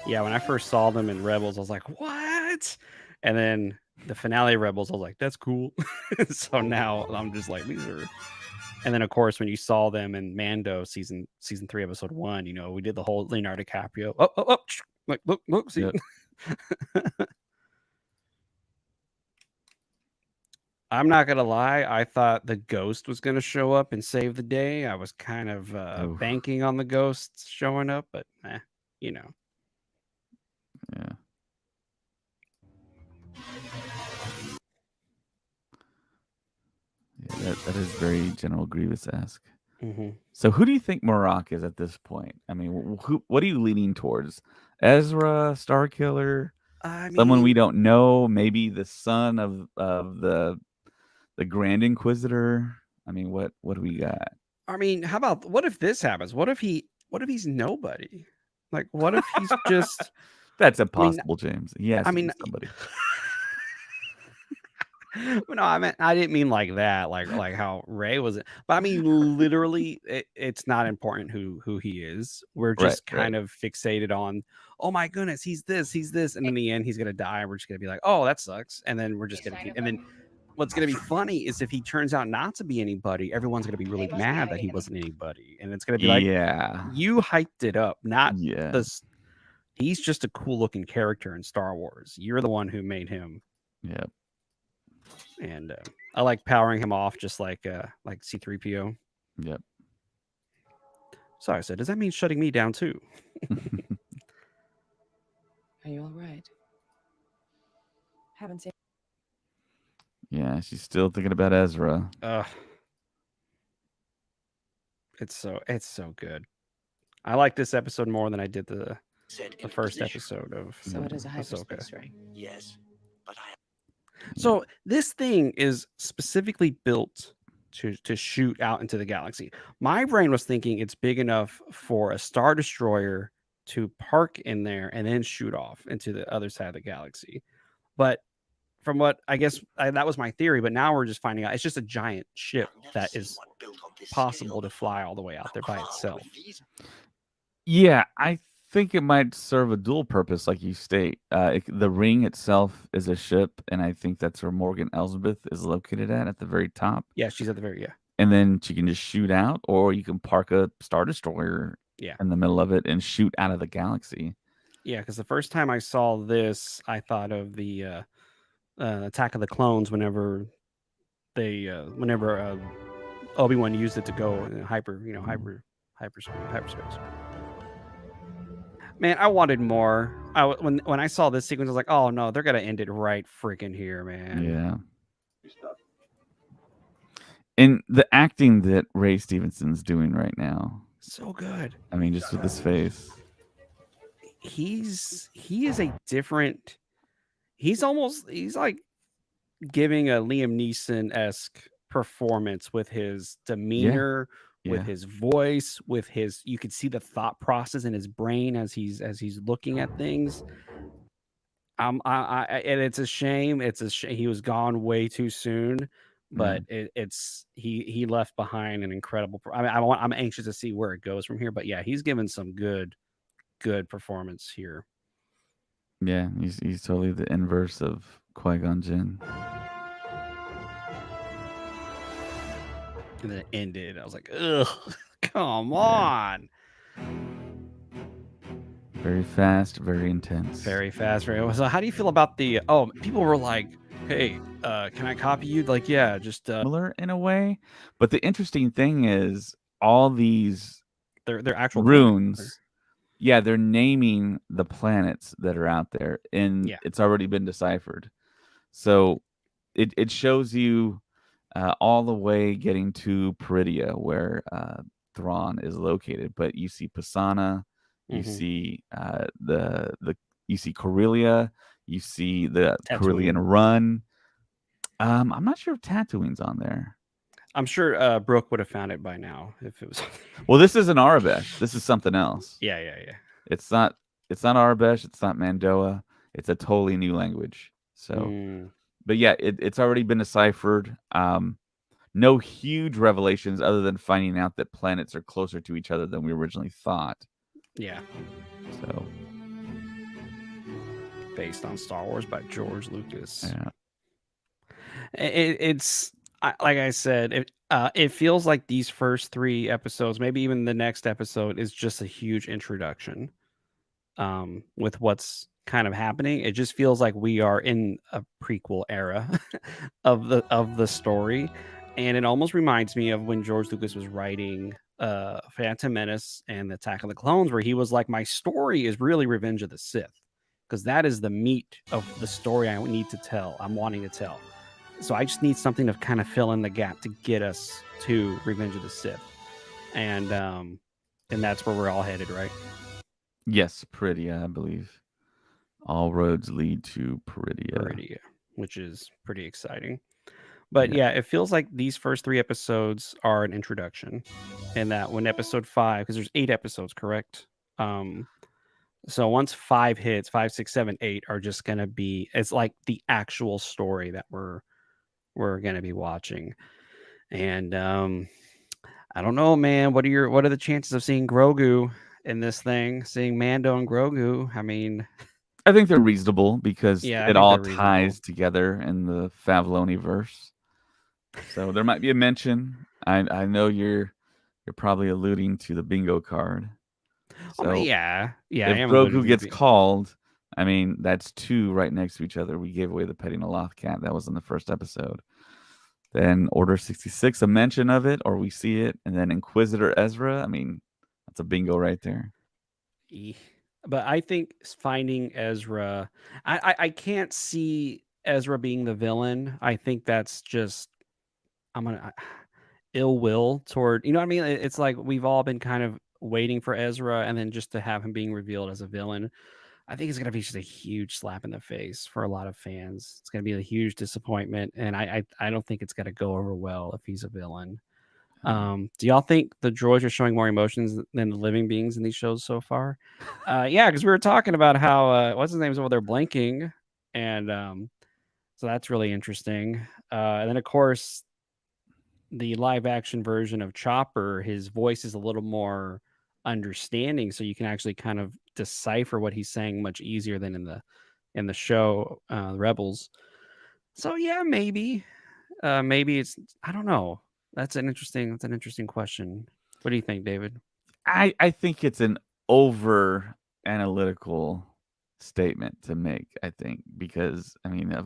Yeah, when I first saw them in Rebels, I was like, "What?" And then the finale of Rebels, I was like, "That's cool." So now I'm just like, "These are." And then of course, when you saw them in Mando season 3, episode 1, we did the whole Leonardo DiCaprio. Oh, like look, see. Yep. I'm not gonna lie, I thought the ghost was gonna show up and save the day. I was kind of Oof. banking on the ghosts showing up, but you know. Yeah. Yeah, that is very General Grievous-esque. hmm So who do you think Marok is at this point? I mean, what are you leaning towards? Ezra, Starkiller, I someone we mean, don't know, maybe the son of the Grand Inquisitor? I mean, what do we got? how about what if this happens? What if he's nobody? Like, what if he's just? That's I mean, impossible, James. He has I to be mean, somebody. no, I didn't mean like that, like how Ray was. But I mean, literally, it's not important who he is. We're Right, just kind of fixated on, oh my goodness, he's this, and in the end, he's gonna die. We're just gonna be like, oh, that sucks, and then we're just gonna keep. And then what's gonna be funny is if he turns out not to be anybody, everyone's gonna be really mad that he wasn't anybody, and it's gonna be like, Yeah. you hyped it up, not Yeah. this. He's just a cool looking character in Star Wars. You're the one who made him. Yep. And I like powering him off just like C-3PO. Yep. Sorry, so does that mean shutting me down too? Are you all right? Haven't seen. Yeah, she's still thinking about Ezra. It's so good. I like this episode more than I did the first episode of So it is a Ahsoka. hyperspace ray. Yes, but I So this thing is specifically built to shoot out into the galaxy. My brain was thinking it's big enough for a Star Destroyer to park in there and then shoot off into the other side of the galaxy. But from what I guess that was my theory, but now we're just finding out it's just a giant ship have never that seen is one built on this possible scale to fly all the way out there by before. itself. With these Yeah, I think it might serve a dual purpose, like you state. The ring itself is a ship, and I think that's where Morgan Elsbeth is located at the very top. Yeah, she's at the very And then she can just shoot out, or you can park a Star Destroyer Yeah. in the middle of it and shoot out of the galaxy. Yeah, because the first time I saw this, I thought of the Attack of the Clones whenever Obi-Wan used it to go in hyperspace. Man, I wanted more. When I saw this sequence, I was like, oh no, they're gonna end it right freaking here, man. Yeah. And the acting that Ray Stevenson's doing right now, So good. I mean, just with his face. He is a different. He's like giving a Liam Neeson-esque performance with his demeanor, with Yeah. his voice, with his. You could see the thought process in his brain as he's looking at things. And it's a shame. He was gone way too soon, but he left behind an incredible. I mean, I'm anxious to see where it goes from here. But yeah, he's given some good performance here. Yeah, he's totally the inverse of Qui-Gon Jinn. And then it ended. I was like, ugh, come on. Very fast, very intense. Very fast, very. So, how do you feel about the? Oh, people were like, "Hey, can I copy you?" Like, yeah, just similar in a way. But the interesting thing is, all these they're actual runes. planets. Yeah, they're naming the planets that are out there, and it's already been deciphered. So it shows you all the way getting to Peridia, where Thrawn is located. But you see Pisana, you see you see Corellia, You see the Tatooine. Carillion Run. I'm not sure if Tatooine's on there. I'm sure Brooke would have found it by now if it was. Well, this isn't Arabesh. This is something else. Yeah. It's not Arabesh. It's not Mandoa. It's a totally new language. So, Mm, but yeah, it's already been deciphered. No huge revelations other than finding out that planets are closer to each other than we originally thought. yeah. So, Based on Star Wars by George Lucas. yeah. It's like I said, it feels like these first 3 episodes, maybe even the next episode, is just a huge introduction. With what's kind of happening, it just feels like we are in a prequel era of the story, and it almost reminds me of when George Lucas was writing Phantom Menace and the Attack of the Clones, where he was like, my story is really Revenge of the Sith, because that is the meat of the story I need to tell. I'm wanting to tell. So I just need something to kind of fill in the gap to get us to Revenge of the Sith, and that's where we're all headed, right? Yes, Peridia, I believe. All roads lead to Peridia. Peridia, which is pretty exciting. But yeah, it feels like these first 3 episodes are an introduction, and that when episode 5, because there's 8 episodes, correct? So once 5 hits, 5, 6, 7, 8 are just gonna be. It's like the actual story that we're gonna be watching, and I don't know, man. What are the chances of seeing Grogu in this thing? Seeing Mando and Grogu? I mean, I think they're reasonable because yeah, I it think all they're reasonable. ties together in the Favloni verse. So there might be a mention. I know you're probably alluding to the bingo card. So yeah, I if am Grogu alluding to gets the called, I mean that's 2 right next to each other. We gave away the petting Aloth cat. That was in the first episode. Then Order 66, a mention of it, or we see it, and then Inquisitor Ezra. I mean, that's a bingo right there. But I think finding Ezra, I can't see Ezra being the villain. I think that's just I'm gonna ill will toward, you know what I mean? It's like we've all been kind of waiting for Ezra, and then just to have him being revealed as a villain, I think it's gonna be just a huge slap in the face for a lot of fans. It's gonna be a huge disappointment, and I don't think it's gonna go over well if he's a villain. Do y'all think the droids are showing more emotions than the living beings in these shows so far? Yeah, because we were talking about how what's his name's over there blinking, and so that's really interesting. And then of course the live action version of Chopper, his voice is a little more understanding, so you can actually kind of decipher what he's saying much easier than in the show Rebels. So yeah, maybe it's, I don't know. That's an interesting question. What do you think, David? I think it's an over analytical statement to make. I think because I mean,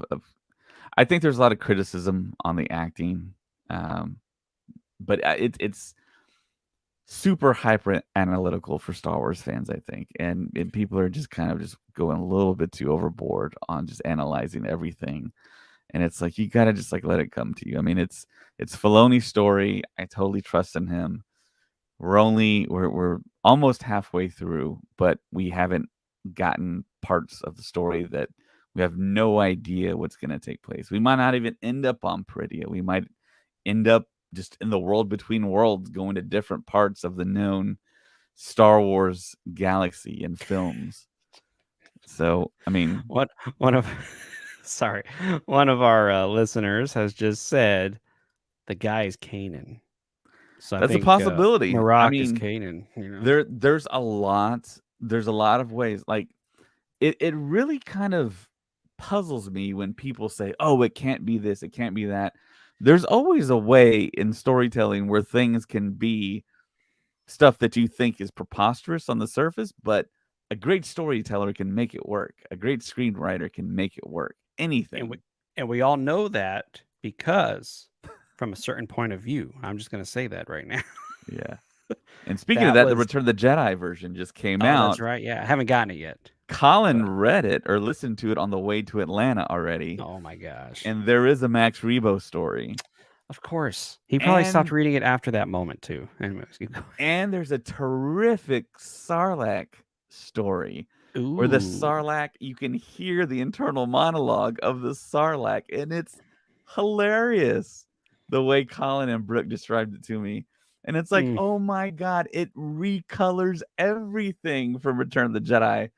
I think there's a lot of criticism on the acting, but it's super hyper analytical for Star Wars fans, I think, and people are just kind of just going a little bit too overboard on just analyzing everything. And it's like you gotta just like let it come to you. I mean, it's Filoni's story. I totally trust in him. We're almost halfway through, but we haven't gotten parts of the story that we have no idea what's going to take place. We might not even end up on Peridia. We might end up just in the world between worlds, going to different parts of the known Star Wars galaxy and films. So, I mean, one of sorry, one of our listeners has just said the guy is Kanan. So that's I think a possibility. Marak is Kanan. You know, there's a lot of ways. Like it really kind of puzzles me when people say, "Oh, it can't be this, it can't be that." There's always a way in storytelling where things can be stuff that you think is preposterous on the surface, but a great storyteller can make it work. A great screenwriter can make it work. Anything. And we all know that because from a certain point of view. I'm just going to say that right now. Yeah. And speaking of that, the Return of the Jedi version just came out. That's right. Yeah, I haven't gotten it yet. Colin read it or listened to it on the way to Atlanta already. Oh my gosh. And there is a Max Rebo story. Of course. He probably stopped reading it after that moment too. And there's a terrific Sarlacc story. where the Ooh. Sarlacc, you can hear the internal monologue of the Sarlacc, and it's hilarious the way Colin and Brooke described it to me. And it's like, Mm. oh my God, it recolors everything from Return of the Jedi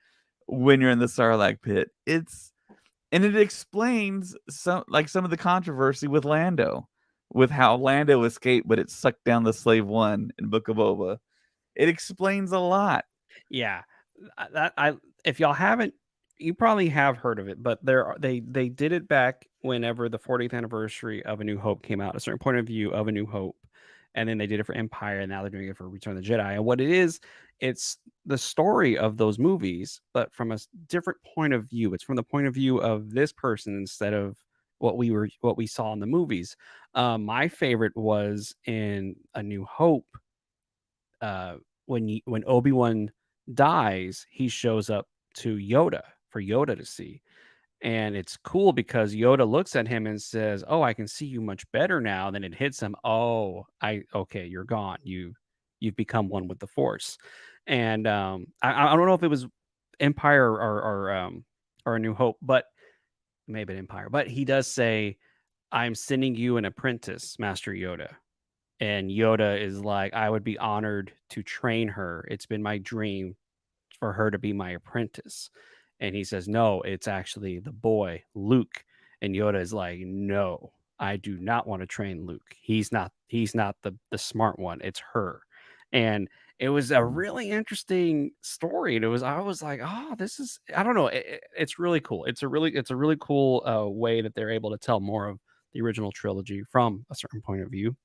when you're in the Sarlacc pit. And it explains some of the controversy with Lando, with how Lando escaped, but it sucked down the Slave One in Book of Boba. It explains a lot. Yeah. If y'all haven't, you probably have heard of it, but they did it back whenever the 40th anniversary of A New Hope came out, a certain point of view of A New Hope, and then they did it for Empire, and now they're doing it for Return of the Jedi. And what it is, it's the story of those movies, but from a different point of view. It's from the point of view of this person instead of what we saw in the movies. My favorite was in A New Hope. When Obi-Wan dies, he shows up to Yoda for Yoda to see. And it's cool because Yoda looks at him and says, "Oh, I can see you much better now." Then it hits him, "Oh, I okay, you're gone. You've become one with the Force." And I don't know if it was Empire or A New Hope, but maybe Empire. But he does say, "I'm sending you an apprentice, Master Yoda." And Yoda is like, "I would be honored to train her. It's been my dream for her to be my apprentice." And he says, "No, it's actually the boy, Luke." And Yoda is like, "No, I do not want to train Luke. He's not the smart one. It's her." And it was a really interesting story. And I was like, "Oh, this is I don't know. It's really cool. It's a really cool way that they're able to tell more of the original trilogy from a certain point of view."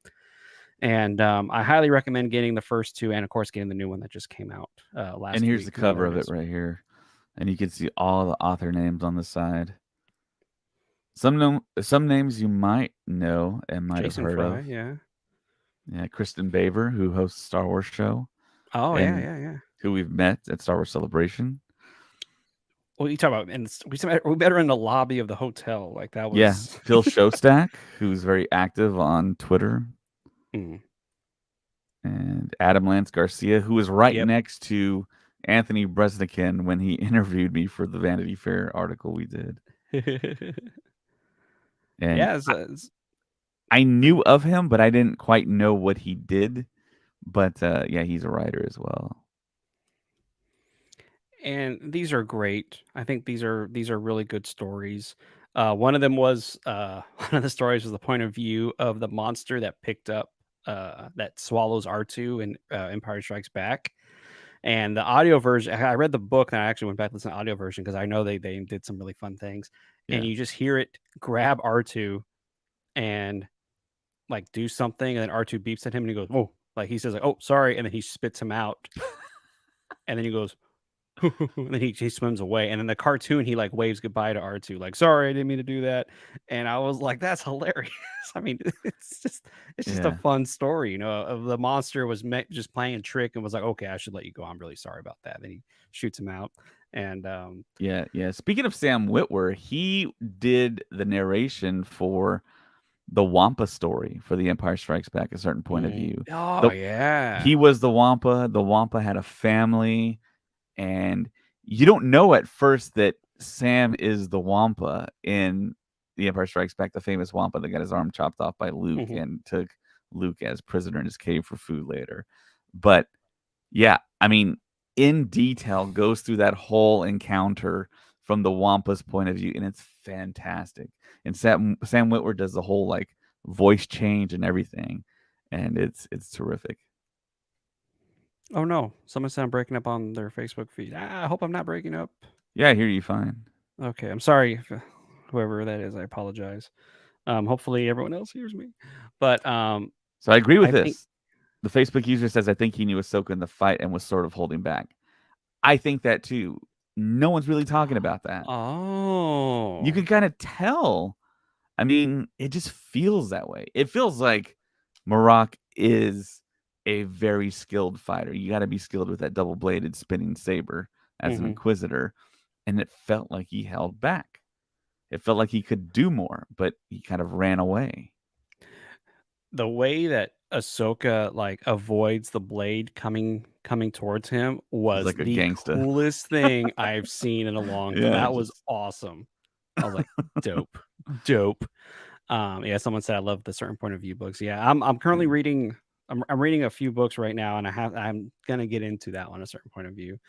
And I highly recommend getting the first two, and of course, getting the new one that just came out And last here's the week. No cover of it worries. right here. And you can see all the author names on the side. Some names you might know and might have Jason heard Fry, of. yeah. Yeah, Kristen Baver, who hosts Star Wars show, Oh yeah, and yeah, yeah. who we've met at Star Wars Celebration. Well, you talk about, and we met her in the lobby of the hotel. Like that Yeah, was. Phil Shostak, who's very active on Twitter, Mm. and Adam Lance Garcia, who was right Yep. next to Anthony Bresnikan when he interviewed me for the Vanity Fair article we did. And Yeah, I knew of him, but I didn't quite know what he did. But yeah, he's a writer as well. and these are great. I think these are really good stories. One of them was one of the stories was the point of view of the monster that picked up that swallows R2 in Empire Strikes Back. And the audio version, I read the book and I actually went back to listen to the audio version because I know they did some really fun things. And Yeah. you just hear it grab R2 and like do something, and then R2 beeps at him and he goes, "Oh," like he says like, "Oh, sorry," and then he spits him out, and then he goes, and then he swims away. And then the cartoon, he like waves goodbye to R2, like, "Sorry, I didn't mean to do that." And I was like, "That's hilarious." I mean, it's just a Yeah. fun story, of the monster was just playing a trick and was like, "Okay, I should let you go. I'm really sorry about that." Then he shoots him out, and Yeah, yeah. Speaking of Sam Witwer, he did the narration for the Wampa story for The Empire Strikes Back, a certain point of view. oh The yeah, He was the Wampa. The Wampa had a family, and you don't know at first that Sam is the Wampa in The Empire Strikes Back, the famous Wampa that got his arm chopped off by Luke Mhm. and took Luke as prisoner in his cave for food later. But yeah, I mean, in detail, goes through that whole encounter from the Wampa's point of view, and it's fantastic. And Sam Witwer does the whole like voice change and everything, and it's terrific. Oh no, someone said I'm breaking up on their Facebook feed. I hope I'm not breaking up. Yeah, I hear you fine. Okay, I'm sorry if whoever that is. I apologize. Hopefully everyone else hears me. But So I agree with I think this. The Facebook user says, I think he knew Ahsoka in the fight and was sort of holding back. I think that too. No one's really talking about that. You oh, can kind of tell. I mean, it just feels that way. It feels like Marak is a very skilled fighter. You got to be skilled with that double-bladed spinning saber as an mhm. inquisitor. And it felt like he held back. It felt like he could do more, but he kind of ran away. The way that Ahsoka like avoids the blade coming coming towards him was like a the gangsta. coolest thing I've seen in a long time. Yeah, That was awesome. I was like, dope. Yeah, someone said I love the certain point of view books. Yeah, I'm currently reading. I'm reading a few books right now, and I'm gonna get into that one, a certain point of view,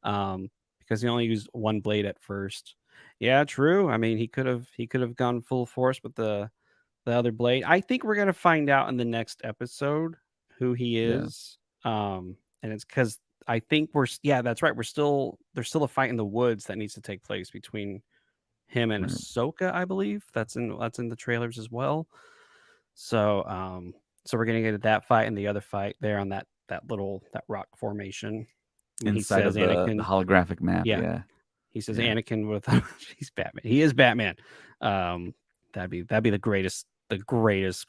because he only used one blade at first. Yeah, true. I mean, he could have gone full force with the other blade. I think we're gonna find out in the next episode who he Yeah. is. And it's because I think yeah, that's right. There's still a fight in the woods that needs to take place between him and Right. Ahsoka, I believe. That's in the trailers as well. So we're gonna get that fight and the other fight there on that rock formation. And he Inside says of the Anakin, holographic map. yeah, Yeah. he says Yeah. Anakin with he's Batman. He is Batman. That'd be the greatest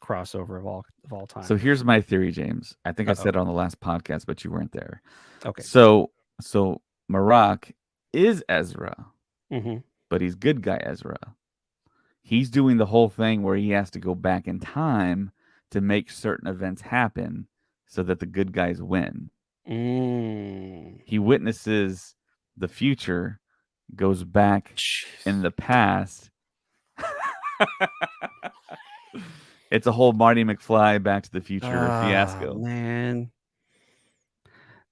crossover of all time. So here's my theory, James. I think I Uh-oh. said it on the last podcast, but you weren't there. Okay. So Marak is Ezra, Mm-hmm. but he's good guy Ezra. He's doing the whole thing where he has to go back in time to make certain events happen so that the good guys win. He witnesses the future, goes back in the past. It's a whole Marty McFly Back to the Future fiasco. Man.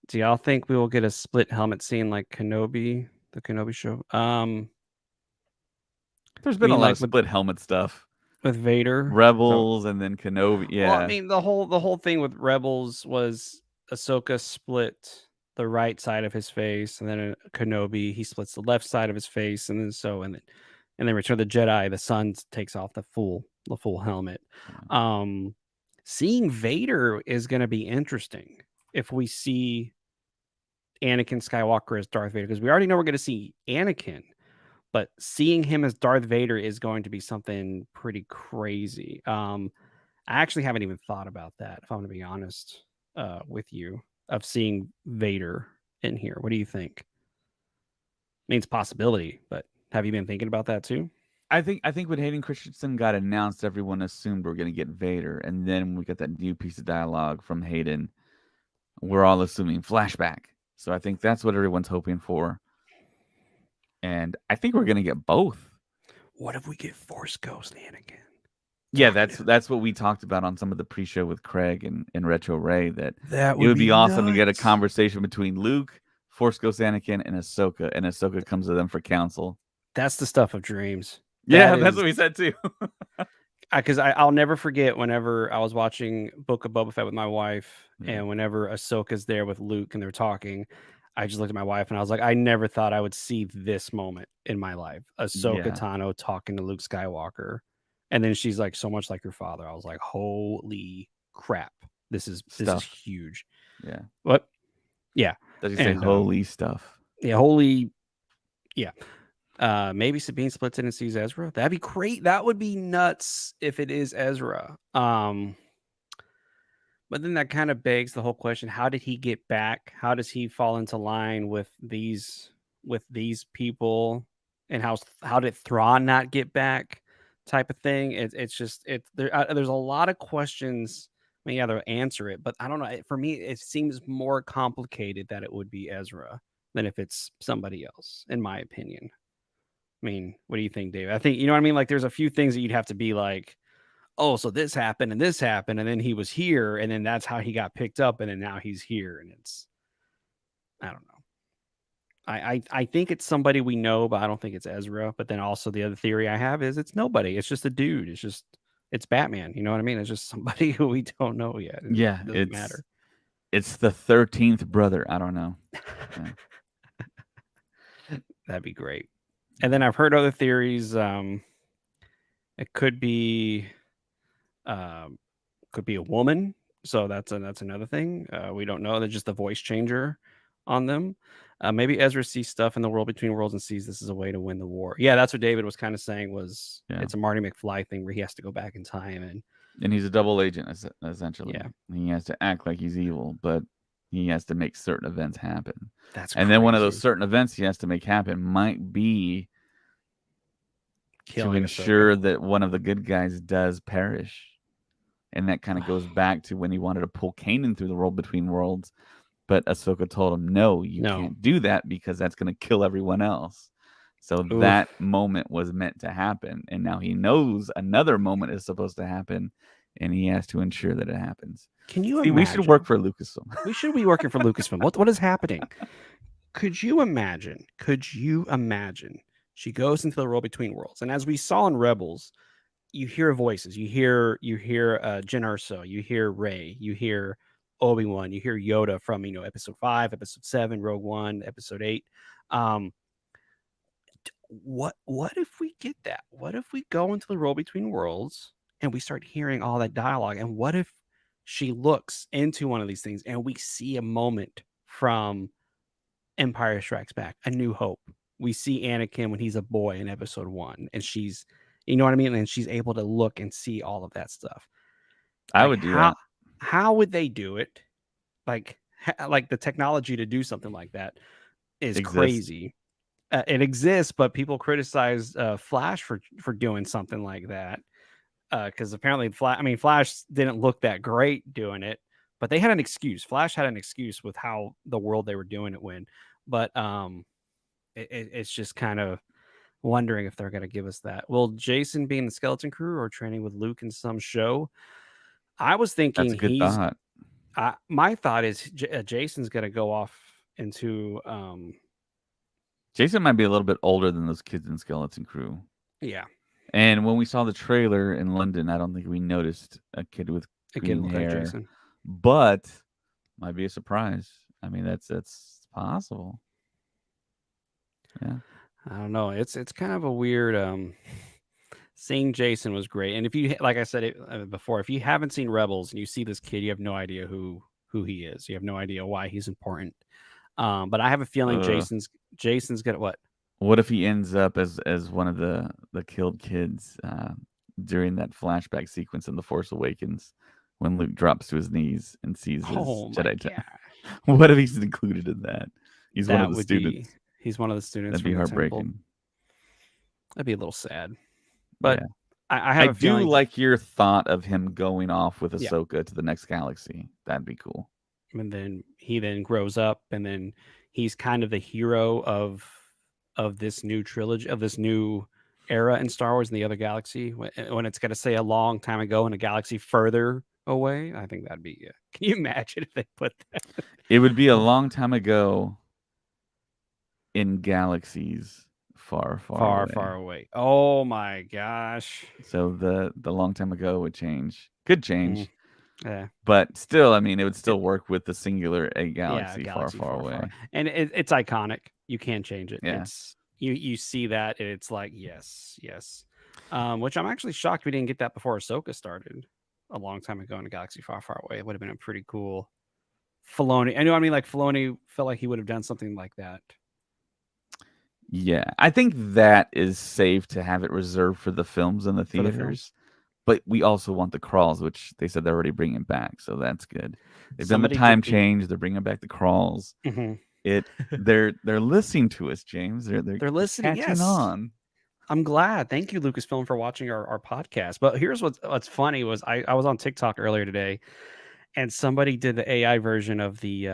Do y'all think we will get a split helmet scene like Kenobi, the Kenobi show? There's been a lot like of split helmet stuff. With Vader. Rebels and then Kenobi. Yeah. Well, I mean, the whole thing with Rebels was Ahsoka split the right side of his face, and then Kenobi, he splits the left side of his face, and then Return of the Jedi, the son takes off the full helmet. Seeing Vader is going to be interesting if we see Anakin Skywalker as Darth Vader, because we already know we're going to see Anakin, but seeing him as Darth Vader is going to be something pretty crazy. I actually haven't even thought about that, if I'm going to be honest with you, of seeing Vader in here. What do you think? I mean, it's a possibility, but have you been thinking about that too? I think when Hayden Christensen got announced, everyone assumed we're going to get Vader, and then we got that new piece of dialogue from Hayden. We're all assuming flashback, so I think that's what everyone's hoping for, and I think we're going to get both. What if we get Force Ghost Anakin? Yeah, that's what we talked about on some of the pre-show with Craig and Retro Ray. That That it would be awesome to get a nuts. conversation between Luke, Force Ghost Anakin, and Ahsoka comes to them for counsel. That's the stuff of dreams. Yeah, that's what we said too. Because I'll never forget whenever I was watching Book of Boba Fett with my wife, and whenever Ahsoka's there with Luke and they're talking, I just looked at my wife and I was like, I never thought I would see this moment in my life. Ahsoka Tano talking to Luke Skywalker. And then she's like, so much like your father. I was like, holy crap. This is huge. Yeah. What? Yeah. Does he say holy stuff? Yeah, holy. Yeah. Maybe Sabine splits in and sees Ezra. That'd be great. That would be nuts if it is Ezra. But then that kind of begs the whole question: how did he get back? How does he fall into line with these people? And how did Thrawn not get back? Type of thing. There's a lot of questions. I mean, yeah, they'll answer it, but I don't know. For me, it seems more complicated that it would be Ezra than if it's somebody else, in my opinion. I mean, what do you think, Dave? I think, you know what I mean? Like, there's a few things that you'd have to be like, oh, so this happened, and then he was here, and then that's how he got picked up, and then now he's here, and I don't know. I think it's somebody we know, but I don't think it's Ezra. But then also the other theory I have is it's nobody. It's just a dude. It's Batman. You know what I mean? It's just somebody who we don't know yet. It doesn't matter. It's the 13th brother. I don't know. Yeah. That'd be great. And then I've heard other theories. It could be a woman. So that's another thing. We don't know. They're just the voice changer on them. Maybe Ezra sees stuff in the world between worlds and sees this is a way to win the war. Yeah, that's what David was kind of saying it's a Marty McFly thing where he has to go back in time and he's a double agent essentially. Yeah, he has to act like he's evil, but he has to make certain events happen. That's and crazy. Then one of those certain events he has to make happen might be to ensure that one of the good guys does perish. And that kind of goes back to when he wanted to pull Kanan through the world between worlds but Ahsoka told him, "No, you No. can't do that because that's going to kill everyone else." So Oof. that moment was meant to happen, and now he knows another moment is supposed to happen, and he has to ensure that it happens. Can you See, imagine? we should work for Lucasfilm. We should be working for Lucasfilm. What is happening? Could you imagine? She goes into the world between worlds, and as we saw in Rebels, you hear voices. You hear Jyn Erso, you hear Rey, you hear Obi-Wan, you hear Yoda from episode 5, episode 7, Rogue One, episode 8. What if we get that? What if we go into the world between worlds and we start hearing all that dialogue? And what if she looks into one of these things and we see a moment from Empire Strikes Back, A New Hope? We see Anakin when he's a boy in episode 1, and she's, you know what I mean? And she's able to look and see all of that stuff. I would do that. How would they do it? Like the technology to do something like that is crazy. It exists, but people criticize Flash for doing something like that because apparently Flash didn't look that great doing it, but they had an excuse. Flash had an excuse with how the world they were doing it in, but it's just kind of wondering if they're going to give us that. Will Jason be in the Skeleton Crew or training with Luke in some show? I was thinking That's a good thought. My thought is Jason's going to go off into Jason might be a little bit older than those kids in Skeleton Crew. Yeah. And when we saw the trailer in London, I don't think we noticed a kid with green hair. Like Jason. But might be a surprise. I mean, that's possible. Yeah. I don't know. It's kind of a weird. Seeing Jason was great, and if you, like I said it before, if you haven't seen Rebels and you see this kid, you have no idea who he is. You have no idea why he's important. But I have a feeling Jason's gonna what? What if he ends up as one of the killed kids during that flashback sequence in The Force Awakens when Luke drops to his knees and sees his Jedi time? What if he's included in that? He's one of the students. He's one of the students. That'd be heartbreaking. That'd be a little sad. But yeah. I do like your thought of him going off with Ahsoka to the next galaxy. That'd be cool. And then he grows up, and then he's kind of the hero of this new trilogy, of this new era in Star Wars in the other galaxy. When it's going to say a long time ago in a galaxy further away, I think that'd be. Can you imagine if they put that? It would be a long time ago in galaxies far away. Oh my gosh! So the long time ago would change. Could change. Yeah, but still, I mean, it would still work with the singular a galaxy, far away. And it's iconic. You can't change it. Yeah. It's you see that, and it's like yes. Which I'm actually shocked we didn't get that before Ahsoka started a long time ago in a galaxy far away. It would have been a pretty cool Filoni. I know. I mean, like Filoni felt like he would have done something like that. Yeah, I think that is safe to have it reserved for the films and the theaters. But we also want the crawls, which they said they're already bringing back, so that's good. They've done the time change. They're bringing back the crawls. Mm-hmm. They're listening to us, James. They're listening. Catching on. I'm glad. Thank you, Lucasfilm, for watching our podcast. But here's what's funny was I was on TikTok earlier today, and somebody did the AI version of the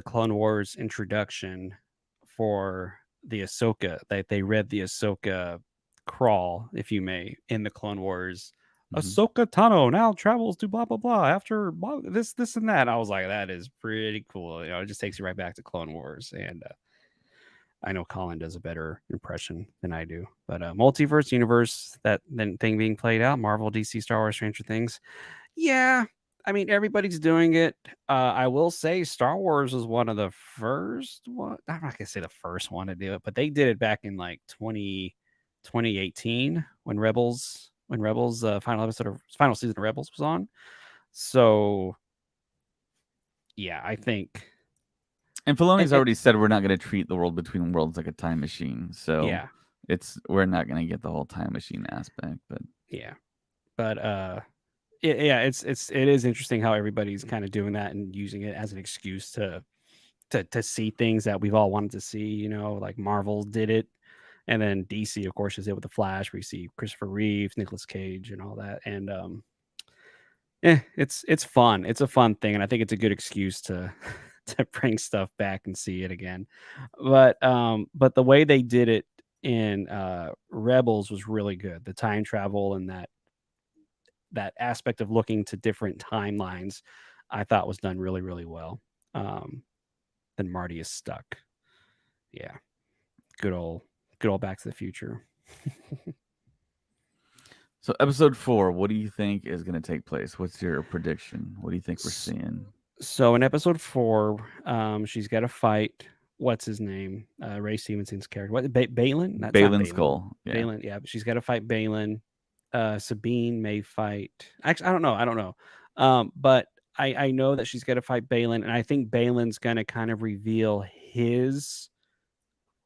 Clone Wars introduction for the Ahsoka. They read the Ahsoka crawl, if you may, in the Clone Wars. Ahsoka Tano now travels to blah blah blah after this and that. I was like, that is pretty cool. It just takes you right back to Clone Wars. And I know Colin does a better impression than I do. But multiverse universe, that then thing being played out, Marvel, DC, Star Wars, Stranger Things. Yeah, I mean, everybody's doing it. I will say Star Wars was one of the first one. I'm not gonna say the first one to do it, but they did it back in like 2018 when Rebels final season of Rebels was on. So yeah, I think. And Filoni's already said we're not going to treat the world between worlds like a time machine. So yeah, we're not going to get the whole time machine aspect. But yeah, but it is interesting how everybody's kind of doing that and using it as an excuse to see things that we've all wanted to see. Like Marvel did it. And then DC, of course, is it with the Flash. We see Christopher Reeve, Nicolas Cage, and all that. And it's fun. It's a fun thing, and I think it's a good excuse to to bring stuff back and see it again. But the way they did it in Rebels was really good. The time travel and that aspect of looking to different timelines, I thought was done really, really well. Um, then Marty is stuck. Yeah, good old, good old Back to the Future. So episode 4, what do you think is going to take place? What's your prediction? What do you think we're seeing? So in episode 4, she's got to fight. What's his name? Ray Stevenson's character. What? Balin? That's not Balin Balin. Skull. Yeah. Balin. Yeah, but she's got to fight Balin. Sabine may fight. Actually, I don't know. I don't know. But I know that she's got to fight Balin, and I think Balin's going to kind of reveal his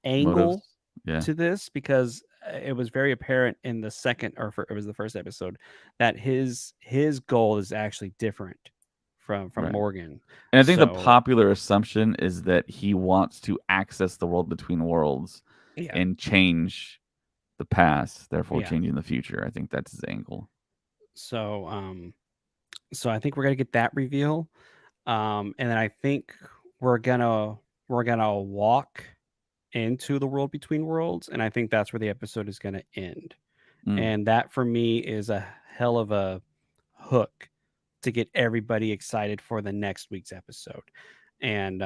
angle Motives. Yeah. to this because it was very apparent in the second it was the first episode that his goal is actually different from Right. Morgan. And I think the So, popular assumption is that he wants to access the world between worlds yeah. and change the past, therefore Yeah. changing the future. I think that's his angle. So so I think we're gonna get that reveal. And then I think we're gonna walk into the world between worlds, and I think that's where the episode is gonna end. Mm. And that for me is a hell of a hook to get everybody excited for the next week's episode. And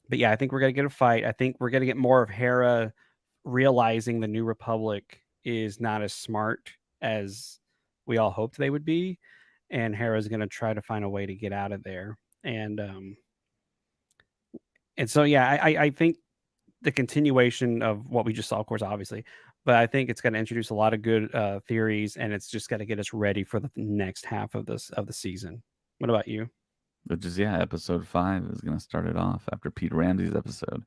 but yeah, I think we're gonna get a fight. I think we're gonna get more of Hera realizing the New Republic is not as smart as we all hoped they would be, and Hera's gonna try to find a way to get out of there. And so yeah, I think the continuation of what we just saw, of course, obviously, but I think it's going to introduce a lot of good theories, and it's just got to get us ready for the next half of the season. What about you? Which is episode 5 is going to start it off after Pete Ramsey's episode.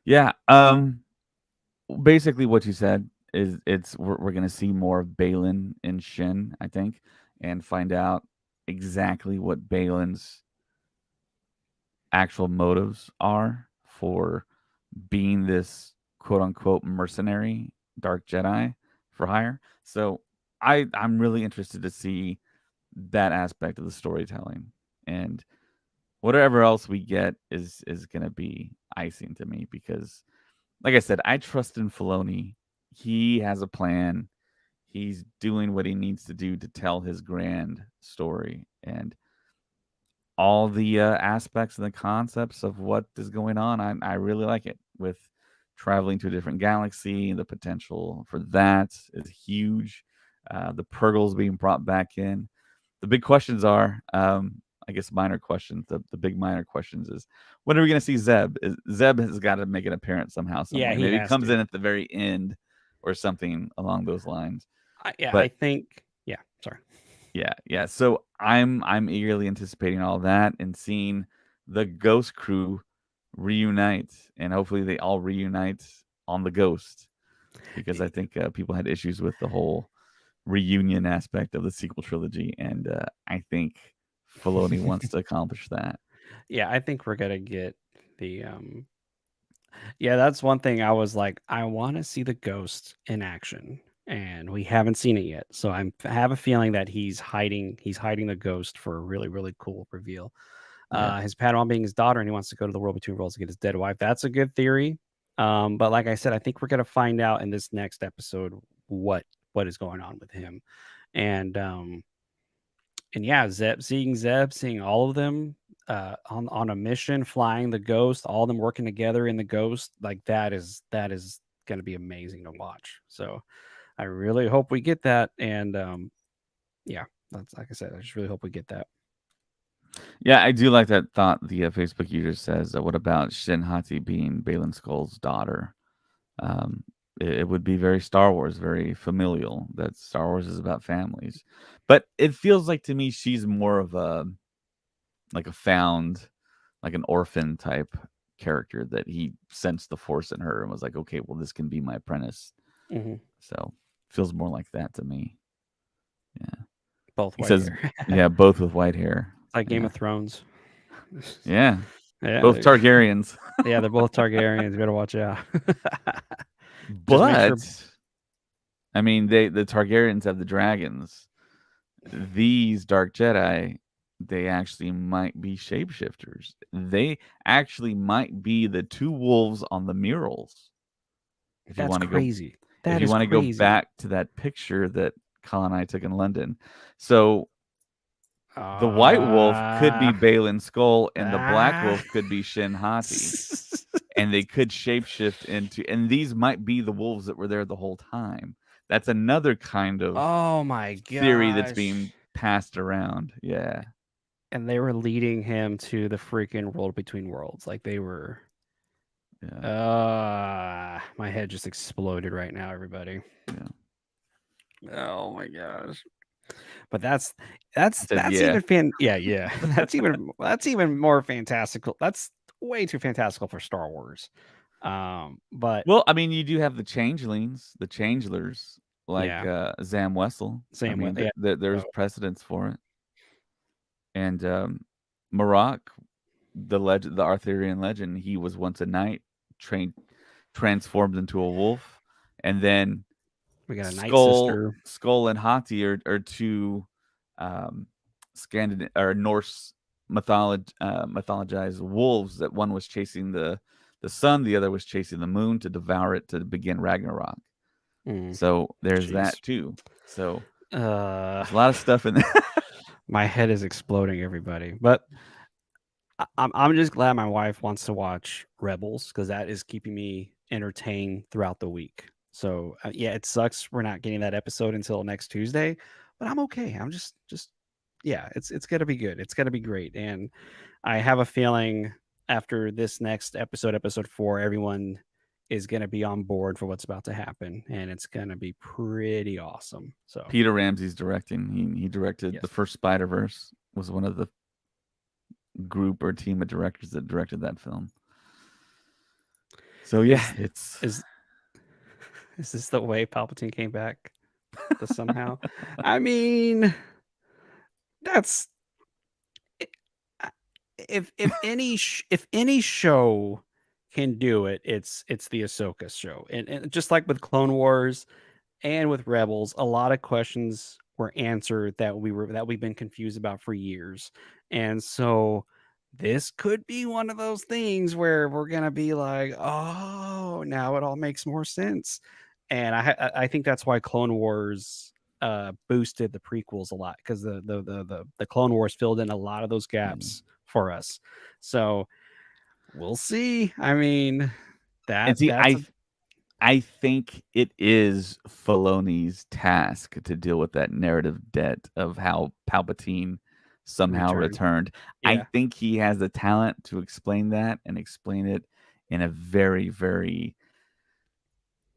Yeah, basically what you said is we're going to see more of Balin and Shin, I think, and find out exactly what Balin's actual motives are for being this quote unquote mercenary dark Jedi for hire. So I'm really interested to see that aspect of the storytelling, and whatever else we get is gonna be icing to me because, like I said, I trust in Filoni. He has a plan. He's doing what he needs to do to tell his grand story, and all the aspects and the concepts of what is going on. I really like it with traveling to a different galaxy. The potential for that is huge. The Purgles being brought back in. The big questions are, I guess, minor questions. The big minor questions is, when are we going to see Zeb? Zeb has got to make an appearance somehow. Yeah, he maybe has comes to. in at the very end or something along those lines. I think. Yeah, sorry. Yeah. So I'm eagerly anticipating all that and seeing the Ghost crew reunite, and hopefully they all reunite on the Ghost, because I think people had issues with the whole reunion aspect of the sequel trilogy, and I think Filoni wants to accomplish that. Yeah, I think we're gonna get the Yeah, that's one thing I was like, I want to see the Ghost in action, and we haven't seen it yet. So I have a feeling that he's hiding the Ghost for a really, really cool reveal. Yeah. His Padawan being his daughter, and he wants to go to the world between worlds to get his dead wife. That's a good theory. But like I said, I think we're gonna find out in this next episode what is going on with him. And yeah, Zeb, seeing all of them on a mission, flying the Ghost, all of them working together in the Ghost, like that is going to be amazing to watch. So I really hope we get that, and yeah, that's like I said, I just really hope we get that. Yeah, I do like that thought. The Facebook user says, "What about Shin Hati being Balin Skull's daughter?" It would be very Star Wars, very familial. That Star Wars is about families, but it feels like to me she's more of a found, like an orphan type character that he sensed the Force in her and was like, okay, well, this can be my apprentice. Mm-hmm. So feels more like that to me. Yeah, Both he white says, hair. yeah, both with white hair. It's like Game of Thrones. Yeah, Yeah, both Targaryens. Yeah, they're both Targaryens. You better watch out. But I mean, the Targaryens have the dragons. These Dark Jedi they actually might be shapeshifters. They actually might be the two wolves on the murals. If you That's want to go, crazy. if That you is want to go crazy. back to that picture that Colin and I took in London, so the white wolf could be Uh, Balin Skull, and the black ah. wolf could be Shin Hati, and they could shapeshift into. And these might be the wolves that were there the whole time. That's another kind of Oh my theory that's being gosh. passed around. Yeah, And they were leading him to the freaking world between worlds. Like they were my head just exploded right now, everybody. yeah. Oh my gosh. But that's I said, that's yeah. even yeah. That's even more fantastical. That's way too fantastical for Star Wars. But Well, I mean, you do have the changelings, the changelers, like yeah, Zam Wessel. I same way. mean, Yeah. there's So, precedence for it. And Marok, the Arthurian legend, he was once a knight, transformed into a wolf, and then we got a night Skull, sister. Skull and Hati are two um, Scandinavian or Norse mythologized wolves. That one was chasing the sun, the other was chasing the moon to devour it to begin Ragnarok. Mm, So there's jeez. that too. So Uh there's a lot of stuff in there. my head is exploding, everybody. But I'm just glad my wife wants to watch Rebels because that is keeping me entertained throughout the week. So yeah, it sucks we're not getting that episode until next Tuesday, but I'm okay. I'm just yeah, it's gonna be good. It's gonna be great, and I have a feeling after this next episode, episode 4, everyone is gonna be on board for what's about to happen, and it's gonna be pretty awesome. So Peter Ramsey's directing. He directed the yes, first Spider-Verse. Was one of the group or team of directors that directed that film. So yeah, is it's is is this the way Palpatine came back? To somehow, I mean, that's uh, if any show can do it, it's the Ahsoka show, and just like with Clone Wars and with Rebels, a lot of questions were answered that we've been confused about for years. And so this could be one of those things where we're gonna be like, oh, now it all makes more sense. And I think that's why Clone Wars boosted the prequels a lot because the Clone Wars filled in a lot of those yeah. gaps for us. So we'll see. I mean, And see, that's a I think it is Filoni's task to deal with that narrative debt of how Palpatine somehow return. returned. I Yeah. think he has the talent to explain that and explain it in a very, very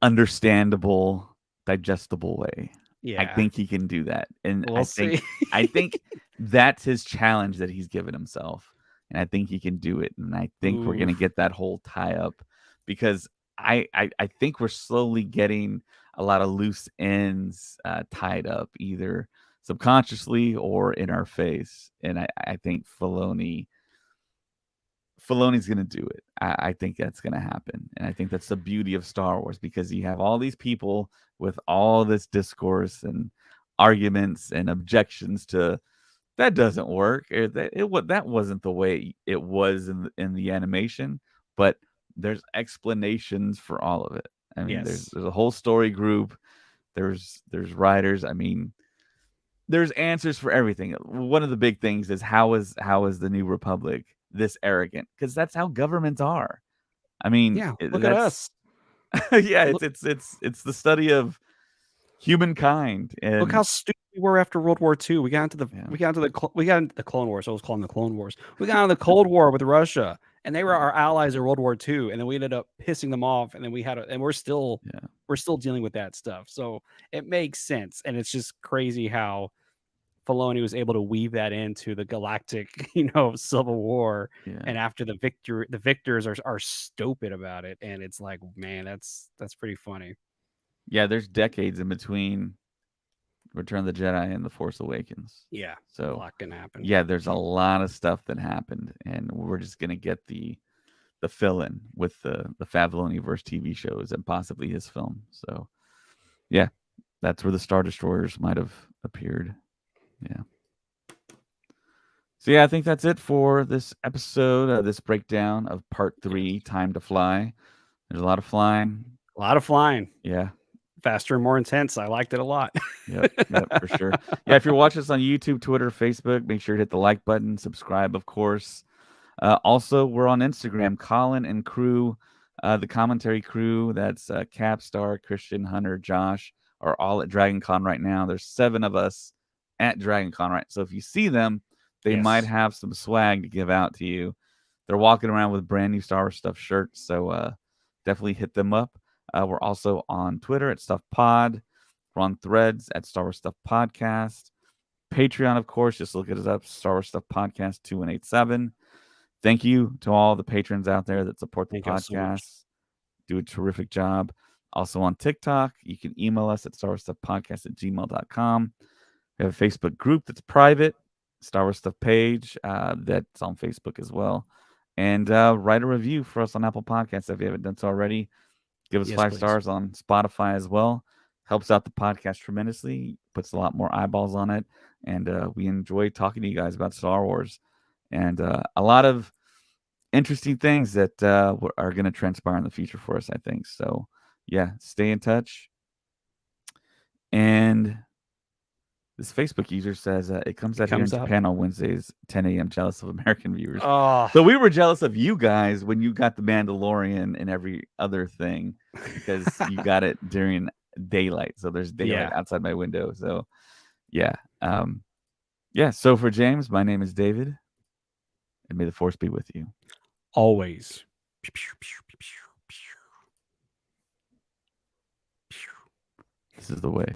understandable, digestible way. I Yeah. think he can do that. And We'll see. I think that's his challenge that he's given himself. And I think he can do it. And I think we're gonna Oof. get that whole tie up because I think we're slowly getting a lot of loose ends tied up either subconsciously or in our face. And I think Filoni's going to do it. I think that's going to happen. And I think that's the beauty of Star Wars because you have all these people with all this discourse and arguments and objections to that doesn't work. That wasn't the way it was in the animation, but there's explanations for all of it. I mean, Yes. there's a whole story group. There's writers. I mean, there's answers for everything. One of the big things is how is the New Republic this arrogant? Because that's how governments are. I mean, Yeah. Look at that's us. yeah. Look It's the study of humankind, look how and stupid we were after World War II. yeah, We got into the Clone Wars. So I was calling the Clone Wars. We got into the Cold War with Russia, and they were our allies in World War II. And then we ended up pissing them off, and then yeah, we're still dealing with that stuff. So it makes sense, and it's just crazy how Filoni was able to weave that into the galactic, civil war. yeah, And after the victors are stupid about it, and it's like, man, that's pretty funny. yeah. There's decades in between Return of the Jedi and The Force Awakens. Yeah, a So lot can happen. yeah, there's a lot of stuff that happened, and we're just gonna get the fill in with the Favloni verse TV shows and possibly his film. So yeah, that's where the Star Destroyers might have appeared. Yeah. So yeah, I think that's it for this episode, this breakdown of part 3, Time to Fly. There's a lot of flying. A lot of flying. Yeah. Faster and more intense. I liked it a lot. Yep, for sure. Yeah, if you're watching us on YouTube, Twitter, Facebook, make sure to hit the like button, subscribe, of course. Also, we're on Instagram, Colin and crew, the commentary crew. That's Capstar, Christian, Hunter, Josh are all at DragonCon right now. There's 7 of us at DragonCon, right? So if you see them, they might have some swag to give out to you. They're walking around with brand new Star Wars Stuff shirts, so definitely hit them up. We're also on Twitter at Stuff Pod. We're on Threads at Star Wars Stuff Podcast. Patreon, of course, just look us up, Star Wars Stuff Podcast 2187. Thank you to all the patrons out there that support the podcast. Do a terrific job. Also on TikTok, you can email us at starwarstuffpodcast@gmail.com. We have a Facebook group that's private, Star Wars Stuff page that's on Facebook as well. And write a review for us on Apple Podcasts if you haven't done so already. Give us 5 stars on Spotify as well. Helps out the podcast tremendously. Puts a lot more eyeballs on it. And we enjoy talking to you guys about Star Wars. And a lot of interesting things that are going to transpire in the future for us, I think. So, yeah, stay in touch. And this Facebook user says it comes out here in Japan on Wednesdays, 10 a.m. Jealous of American viewers. Oh. So we were jealous of you guys when you got The Mandalorian and every other thing because you got it during daylight. So there's daylight outside my window. So, yeah. So for James, my name is David. And may the Force be with you. Always. This is the way.